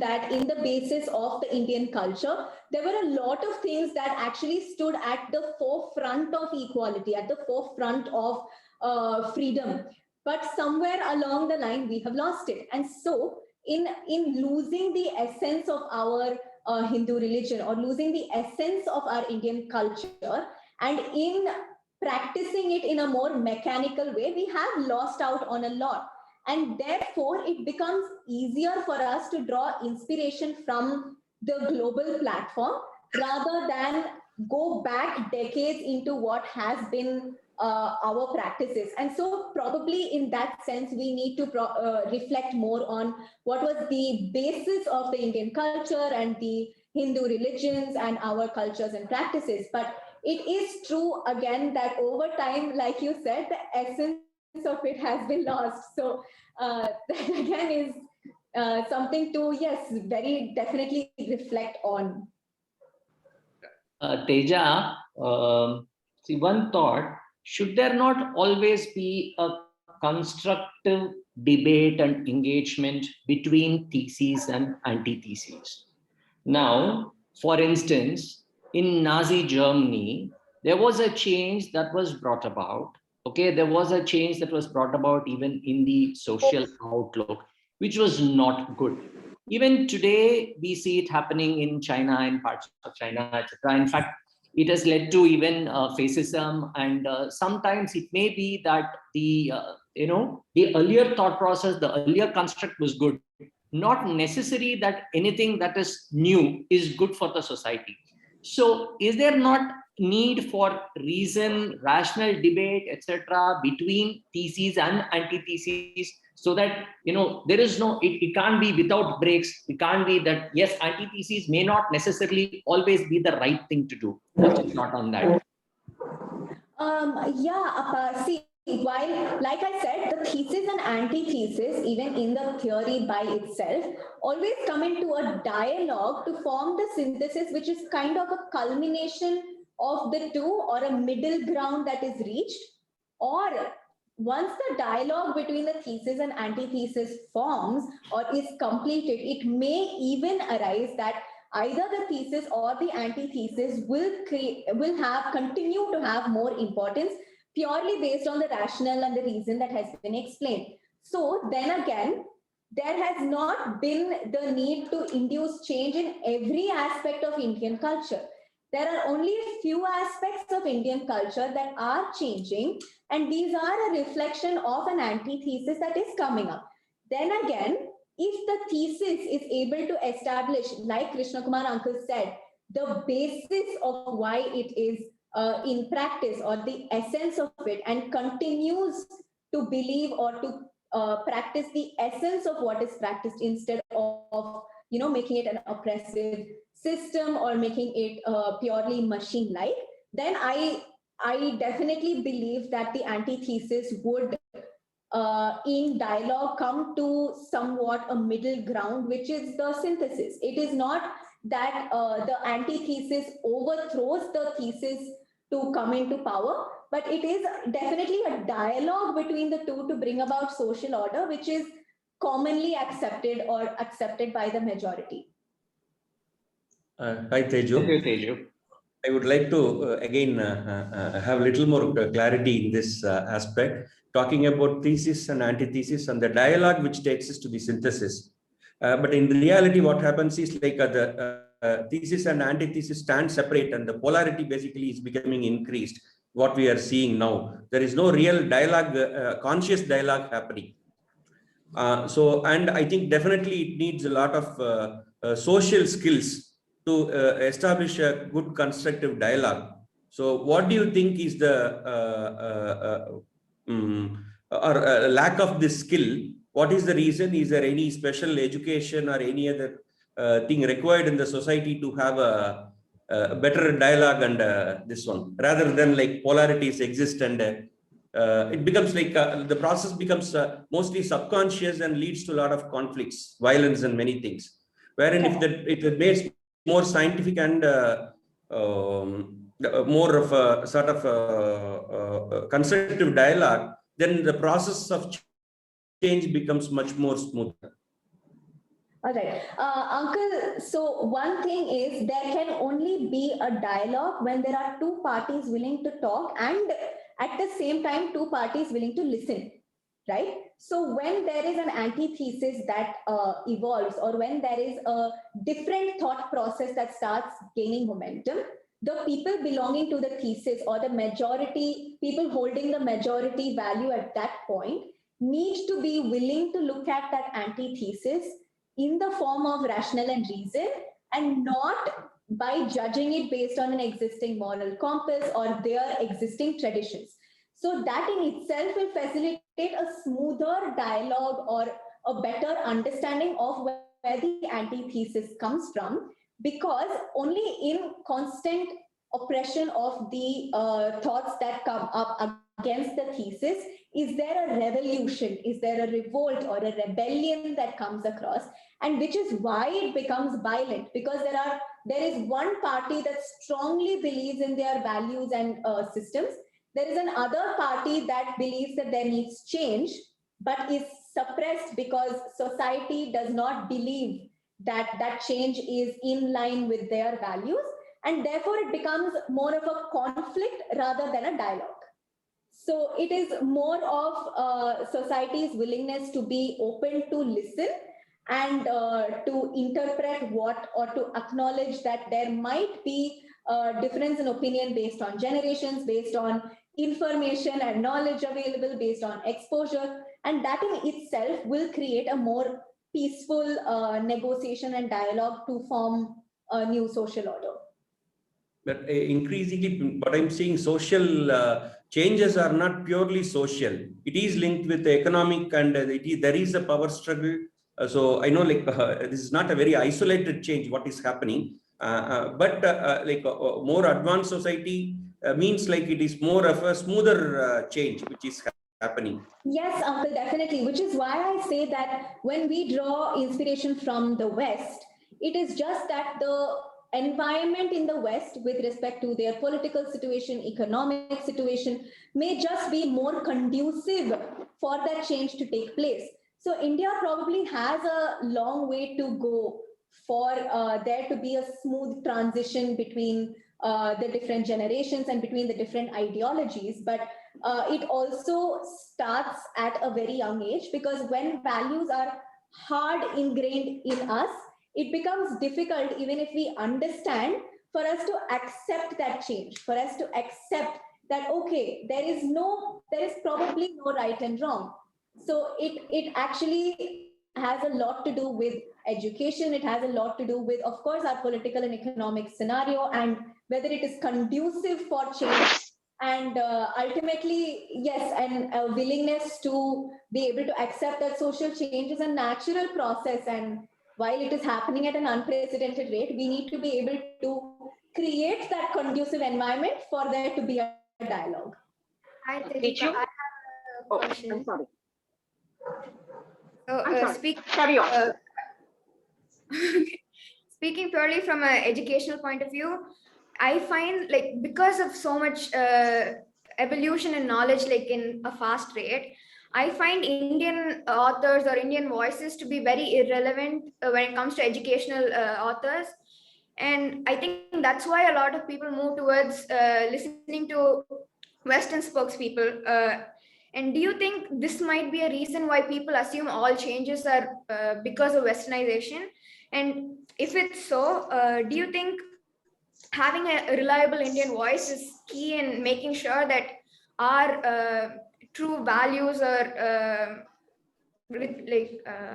that in the basis of the Indian culture, there were a lot of things that actually stood at the forefront of equality, at the forefront of freedom. But somewhere along the line, we have lost it. And so in losing the essence of our Hindu religion, or losing the essence of our Indian culture, and in practicing it in a more mechanical way, we have lost out on a lot. And therefore, it becomes easier for us to draw inspiration from the global platform rather than go back decades into what has been our practices. And so probably in that sense, we need to reflect more on what was the basis of the Indian culture and the Hindu religions and our cultures and practices. But it is true again that over time, like you said, the essence of it has been lost. So that again is something to, yes, very definitely reflect on. Teja, see, one thought, should there not always be a constructive debate and engagement between theses and antitheses? Now, for instance, in Nazi Germany, there was a change that was brought about. Okay, there was a change that was brought about even in the social outlook, which was not good. Even today, we see it happening in China and parts of China, etc. In fact, it has led to even fascism, and sometimes it may be that the the earlier thought process, the earlier construct was good. Not necessary that anything that is new is good for the society. So, is there not need for reason, rational debate, etc., between theses and antitheses, so that there is no, it can't be without breaks. It can't be that, yes, antitheses may not necessarily always be the right thing to do. What's your thought on that? See, while, like I said, the thesis and antithesis, even in the theory by itself, always come into a dialogue to form the synthesis, which is kind of a culmination of the two, or a middle ground that is reached. Or once the dialogue between the thesis and antithesis forms or is completed, it may even arise that either the thesis or the antithesis will continue to have more importance, purely based on the rationale and the reason that has been explained. So then again, there has not been the need to induce change in every aspect of Indian culture. There are only a few aspects of Indian culture that are changing, and these are a reflection of an antithesis that is coming up. Then again, if the thesis is able to establish, like Krishna Kumar uncle said, the basis of why it is in practice, or the essence of it, and continues to believe or to practice the essence of what is practiced, instead of making it an oppressive system or making it purely machine-like, then I definitely believe that the antithesis would in dialogue come to somewhat a middle ground, which is the synthesis. It is not that the antithesis overthrows the thesis to come into power, but it is definitely a dialogue between the two to bring about social order, which is commonly accepted or accepted by the majority. Hi, Teju. Okay, Teju. I would like to again have a little more clarity in this aspect, talking about thesis and antithesis and the dialogue which takes us to the synthesis. But in reality, what happens is like the thesis and antithesis stand separate, and the polarity basically is becoming increased. What we are seeing now, there is no real dialogue, conscious dialogue happening. And I think definitely it needs a lot of social skills to establish a good constructive dialogue. So what do you think is the lack of this skill? What is the reason? Is there any special education or any other thing required in the society to have a better dialogue and this one, rather than like polarities exist and it becomes like the process becomes mostly subconscious and leads to a lot of conflicts, violence and many things, wherein if it makes more scientific and more of a sort of constructive dialogue, then the process of change becomes much more smoother. All right, Uncle, so one thing is there can only be a dialogue when there are two parties willing to talk and at the same time, two parties willing to listen, right? So when there is an antithesis that evolves, or when there is a different thought process that starts gaining momentum, the people belonging to the thesis or the majority, people holding the majority value at that point, need to be willing to look at that antithesis in the form of rational and reason, and not by judging it based on an existing moral compass or their existing traditions. So that in itself will facilitate a smoother dialogue or a better understanding of where the antithesis comes from, because only in constant oppression of the thoughts that come up against the thesis is there a revolution, is there a revolt or a rebellion that comes across, and which is why it becomes violent, because there is one party that strongly believes in their values and systems. There is another party that believes that there needs change, but is suppressed because society does not believe that that change is in line with their values, and therefore it becomes more of a conflict rather than a dialogue. So it is more of society's willingness to be open to listen and to interpret what, or to acknowledge that there might be a difference in opinion based on generations, based on information and knowledge available, based on exposure, and that in itself will create a more peaceful negotiation and dialogue to form a new social order. But increasingly, what I'm seeing, social changes are not purely social. It is linked with the economic, and there is a power struggle. So I know, like, this is not a very isolated change, what is happening. But more advanced society means like it is more of a smoother change which is happening. Yes, Uncle, definitely. Which is why I say that when we draw inspiration from the West, it is just that the environment in the West with respect to their political situation, economic situation, may just be more conducive for that change to take place. So India probably has a long way to go for there to be a smooth transition between the different generations and between the different ideologies. But it also starts at a very young age, because when values are hard ingrained in us, it becomes difficult, even if we understand, for us to accept that change, for us to accept that, okay, there is probably no right and wrong. So it actually has a lot to do with education. It has a lot to do with, of course, our political and economic scenario, and whether it is conducive for change. And ultimately, yes, and a willingness to be able to accept that social change is a natural process. And while it is happening at an unprecedented rate, we need to be able to create that conducive environment for there to be a dialogue. Hi, Tejika. I have a question. I'm sorry. Carry on. Speaking purely from an educational point of view, I find, like, because of so much evolution in knowledge, like in a fast rate, I find Indian authors or Indian voices to be very irrelevant when it comes to educational authors. And I think that's why a lot of people move towards listening to Western spokespeople. And do you think this might be a reason why people assume all changes are because of Westernization? And if it's so, do you think having a reliable Indian voice is key in making sure that our true values or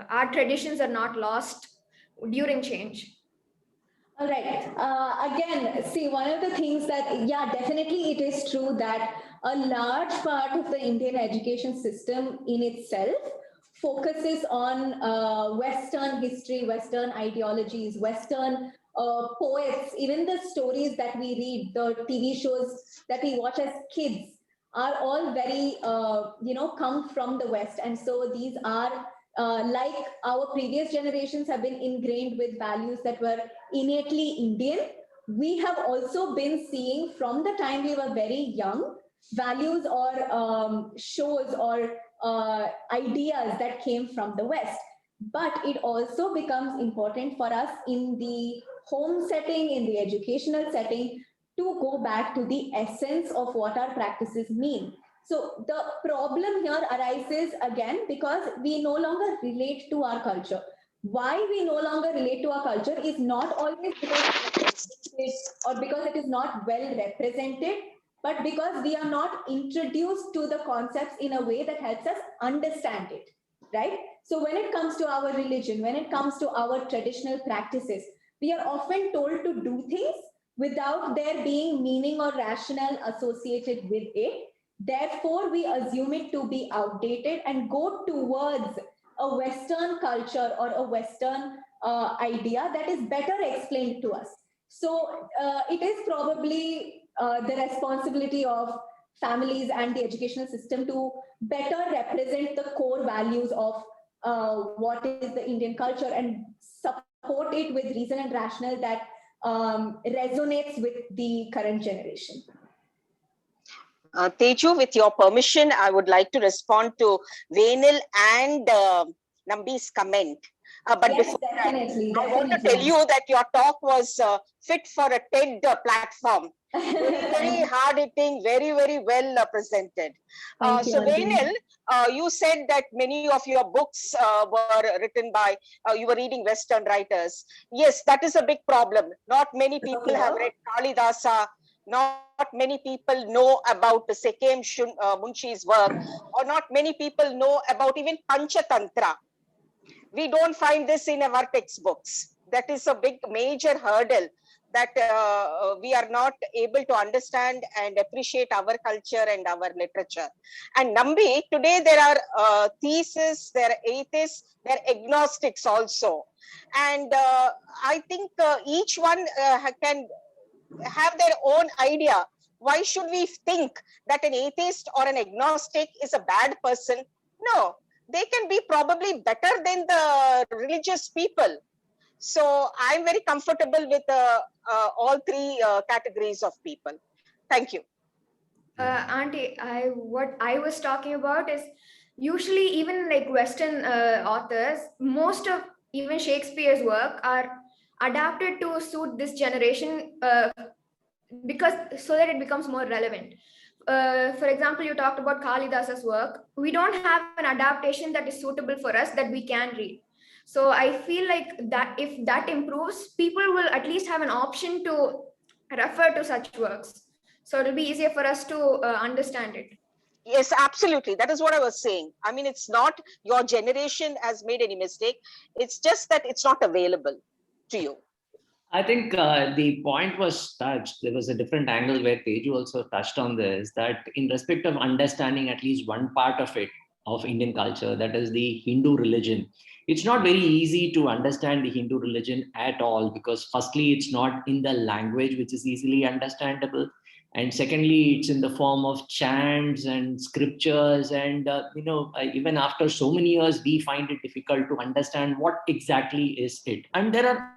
our traditions are not lost during change? All right. Again, see, one of the things that, yeah, definitely it is true that a large part of the Indian education system in itself focuses on Western history, Western ideologies, Western poets. Even the stories that we read, the TV shows that we watch as kids are all very, come from the West. And so these are, like our previous generations have been ingrained with values that were innately Indian. we have also been seeing from the time we were very young, values or shows or ideas that came from the West. But it also becomes important for us in the home setting, in the educational setting, to go back to the essence of what our practices mean. So the problem here arises again because we no longer relate to our culture. Why we no longer relate to our culture is not always because it is not well represented, but because we are not introduced to the concepts in a way that helps us understand it, right? So when it comes to our religion, when it comes to our traditional practices, we are often told to do things without there being meaning or rationale associated with it. Therefore, we assume it to be outdated and go towards a Western culture or a Western idea that is better explained to us. So it is probably the responsibility of families and the educational system to better represent the core values of what is the Indian culture and support it with reason and rationale that resonates with the current generation. Teju, with your permission, I would like to respond to Venil and Nambi's comment. But yes, before definitely. I want to tell you that your talk was fit for a TED platform. Very hard-hitting, very, very well presented. So Venil, you said that many of your books were written by, you were reading Western writers. Yes, that is a big problem. Not many people have read Kalidasa. Not many people know about Sekem Munshi's work, or not many people know about even Panchatantra. We don't find this in our textbooks. That is a big, major hurdle that we are not able to understand and appreciate our culture and our literature. And Nambi, today there are theists, there are atheists, there are agnostics also. And I think each one can have their own idea. Why should we think that an atheist or an agnostic is a bad person? No, they can be probably better than the religious people. So I'm very comfortable with all three categories of people. Thank you. Auntie, what I was talking about is usually even like Western authors, most of even Shakespeare's work are adapted to suit this generation because so that it becomes more relevant. For example, you talked about Kalidasa's work. We don't have an adaptation that is suitable for us that we can read. So I feel like that if that improves, people will at least have an option to refer to such works. So it'll be easier for us to understand it. Yes, absolutely. That is what I was saying. I mean, it's not your generation has made any mistake. It's just that it's not available to you. I think the point was touched. There was a different angle where Teju also touched on this, that in respect of understanding at least one part of it, of Indian culture, that is the Hindu religion. It's not very easy to understand the Hindu religion at all, because firstly, it's not in the language which is easily understandable. And secondly, it's in the form of chants and scriptures. And, even after so many years, we find it difficult to understand what exactly is it. And there are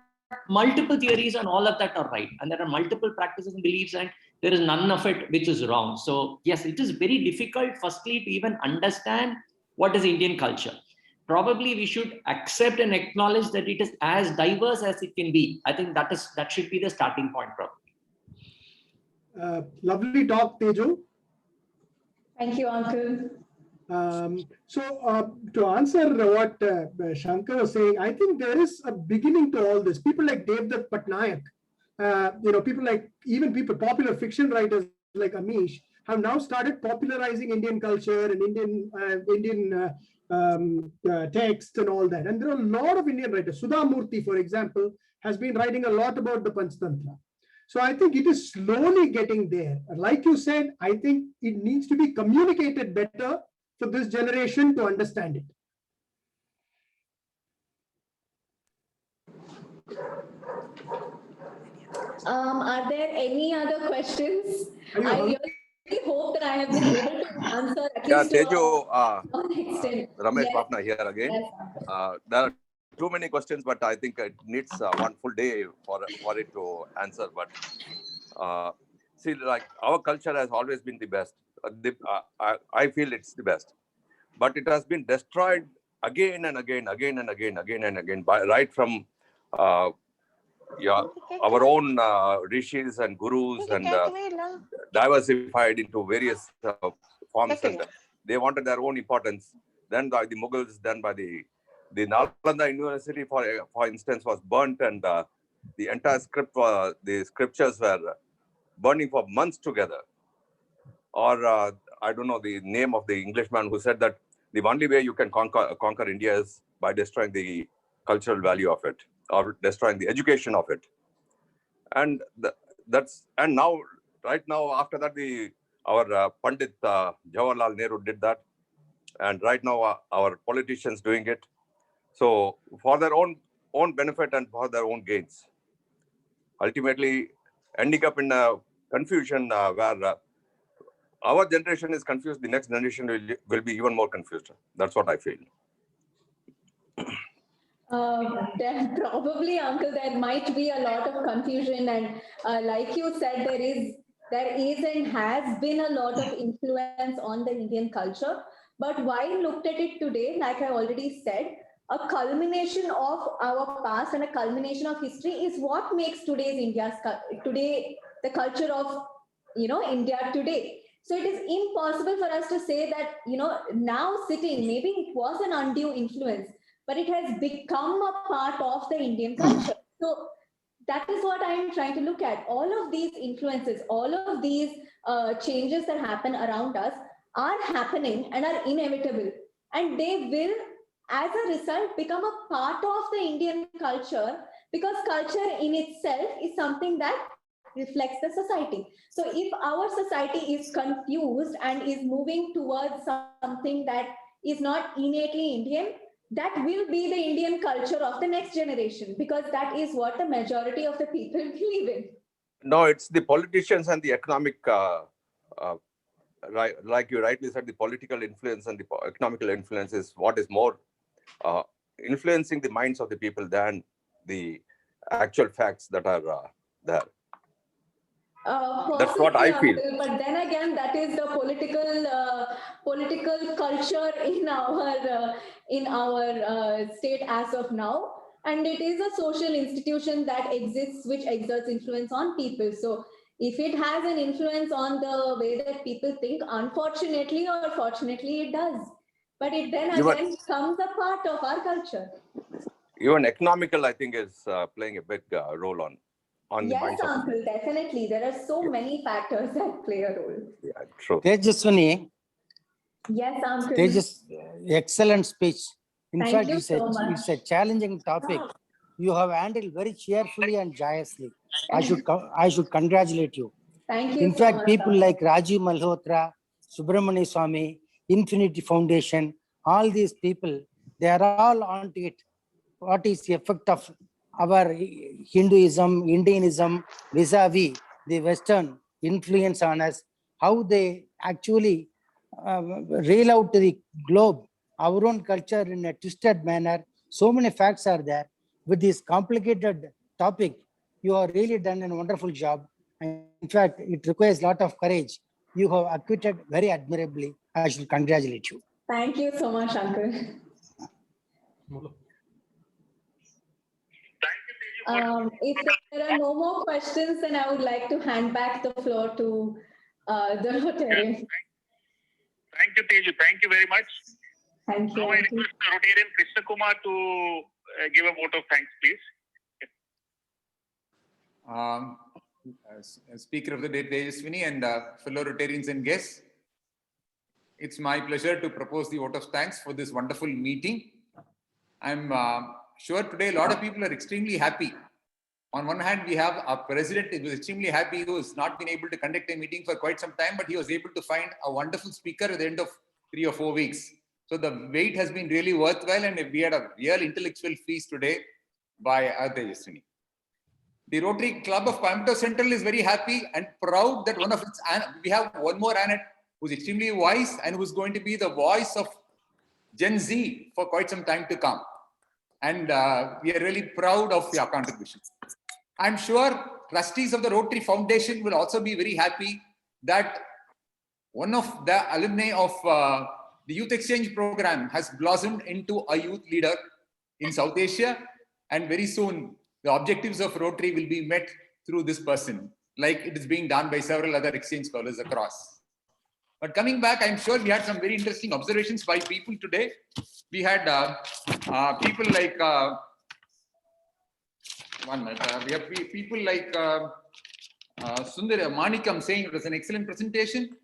multiple theories and all of that are right. And there are multiple practices and beliefs and there is none of it which is wrong. So yes, it is very difficult, firstly, to even understand what is Indian culture. Probably we should accept and acknowledge that it is as diverse as it can be. I think that should be the starting point, probably. Lovely talk, Teju. Thank you, Uncle. To answer what Shankar was saying, I think there is a beginning to all this. People like Devdutt Patnaik, popular fiction writers like Amish have now started popularizing Indian culture and Indian text and all that. And there are a lot of Indian writers. Sudha Murthy, for example, has been writing a lot about the Panchatantra. So I think it is slowly getting there. Like you said, I think it needs to be communicated better for this generation to understand it. Are there any other questions? I really hope that I have been able to answer at least Teju, to an extent. Ramesh Yes. Bapna here again. Yes. There are too many questions, but I think it needs one full day for it to answer. But see, like our culture has always been the best. I feel it's the best, but it has been destroyed again and again by right from our own rishis and gurus and diversified into various forms, and they wanted their own importance. Then by the Mughals, then by the Nalanda University, for instance, was burnt, and the entire the scriptures were burning for months together. Or I don't know the name of the Englishman who said that the only way you can conquer India is by destroying the cultural value of it, or destroying the education of it. And now, right now, after that, our Pandit Jawaharlal Nehru did that, and right now our politicians doing it. So for their own benefit and for their own gains, ultimately ending up in a confusion where our generation is confused, the next generation will be even more confused. That's what I feel. Then probably, Uncle, there might be a lot of confusion, and like you said, there is and has been a lot of influence on the Indian culture. But while looked at it today, like I already said, a culmination of our past and a culmination of history is what makes the culture of India today. So it is impossible for us to say that now sitting, maybe it was an undue influence, but it has become a part of the Indian culture. So that is what I am trying to look at. All of these influences, all of these changes that happen around us are happening and are inevitable. And they will, as a result, become a part of the Indian culture, because culture in itself is something that reflects the society. So if our society is confused and is moving towards something that is not innately Indian, that will be the Indian culture of the next generation, because that is what the majority of the people believe in. No, it's the politicians and the economic, like you rightly said, the political influence and the economical influence is what is more influencing the minds of the people than the actual facts that are there. That's what I feel. But then again, that is the political culture in our state as of now, and it is a social institution that exists, which exerts influence on people. So if it has an influence on the way that people think, unfortunately or fortunately, it does. But it then again becomes a part of our culture. Even economical, I think, is playing a big role on the minds of Uncle, definitely. There are so many factors that play a role. Yeah, true. Tejaswini. Yes, Uncle. Excellent speech. In Thank fact, you so much. it's a challenging topic. You have handled very cheerfully and joyously. I should congratulate you. Thank you. In fact, people like Rajiv Malhotra, Subramania Swamy, Infinity Foundation, all these people, they are all onto it. What is the effect of our Hinduism, Indianism vis-a-vis the Western influence on us, how they actually rail out to the globe our own culture in a twisted manner. So many facts are there. With this complicated topic, you have really done a wonderful job. And in fact, it requires a lot of courage. You have acquitted very admirably. I should congratulate you. Thank you so much, Uncle. If there are no more questions, then I would like to hand back the floor to the Rotarian. Thank you, Teju. Thank you very much. Thank you. Now I request the Rotarian Krishna Kumar to give a vote of thanks, please. Speaker of the Day, Tejaswini, and fellow Rotarians and guests, it's my pleasure to propose the vote of thanks for this wonderful meeting. I'm sure today a lot of people are extremely happy. On one hand, we have our president who was extremely happy, who has not been able to conduct a meeting for quite some time, but he was able to find a wonderful speaker at the end of 3 or 4 weeks. So the wait has been really worthwhile, and we had a real intellectual feast today by Tejaswini. The Rotary Club of Coimbatore Central is very happy and proud that we have one more Annette who's extremely wise and who's going to be the voice of Gen Z for quite some time to come. And we are really proud of your contribution. I'm sure trustees of the Rotary Foundation will also be very happy that one of the alumni of the Youth Exchange Program has blossomed into a youth leader in South Asia. And very soon, the objectives of Rotary will be met through this person, like it is being done by several other exchange scholars across. But coming back, I'm sure we had some very interesting observations by people today. We had people like, we have people like Sundara Manikam saying it was an excellent presentation.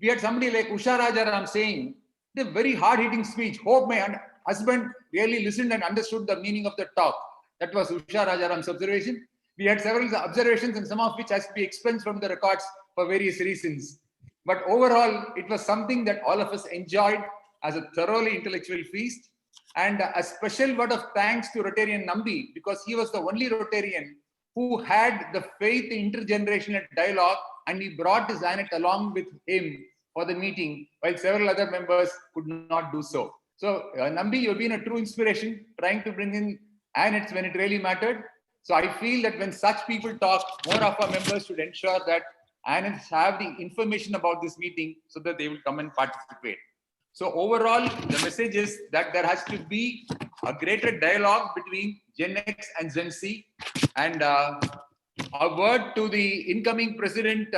We had somebody like Usha Rajaram saying, the very hard-hitting speech. Hope my husband really listened and understood the meaning of the talk. That was Usha Rajaram's observation. We had several observations, and some of which has to be expensed from the records for various reasons. But overall, it was something that all of us enjoyed as a thoroughly intellectual feast. And a special word of thanks to Rotarian Nambi, because he was the only Rotarian who had the faith in intergenerational dialogue, and he brought his ANET along with him for the meeting, while several other members could not do so. So Nambi, you've been a true inspiration, trying to bring in ANETs when it really mattered. So I feel that when such people talk, more of our members should ensure that ANETs have the information about this meeting so that they will come and participate. So overall, the message is that there has to be a greater dialogue between Gen X and Gen Z. And a word to the incoming president,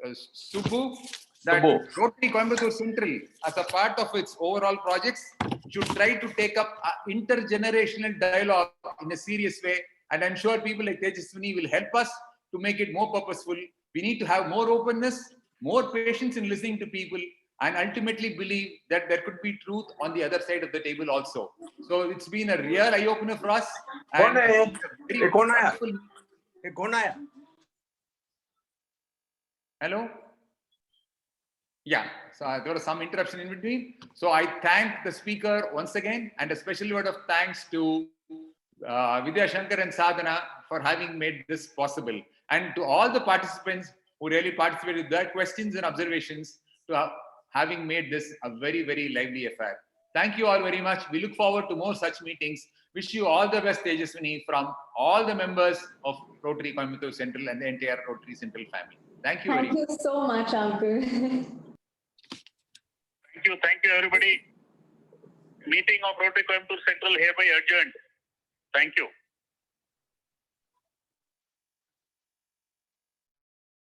Subbu, that Rotary Coimbatore Central, as a part of its overall projects, should try to take up intergenerational dialogue in a serious way. And I'm sure people like Tejaswini will help us to make it more purposeful. We need to have more openness, more patience in listening to people, and ultimately believe that there could be truth on the other side of the table also. So it's been a real eye-opener for us. And hello? Yeah, so there was some interruption in between. So I thank the speaker once again, and a special word of thanks to Vidya Shankar and Sadhana for having made this possible. And to all the participants who really participated with their questions and observations, to having made this a very, very lively affair. Thank you all very much. We look forward to more such meetings. Wish you all the best, Tejaswini, from all the members of Rotary Coimbatore Central and the entire Rotary Central family. Thank you very much. Thank you so much, Uncle. Thank you, everybody. Meeting of Rotary Coimbatore Central hereby adjourned. Thank you.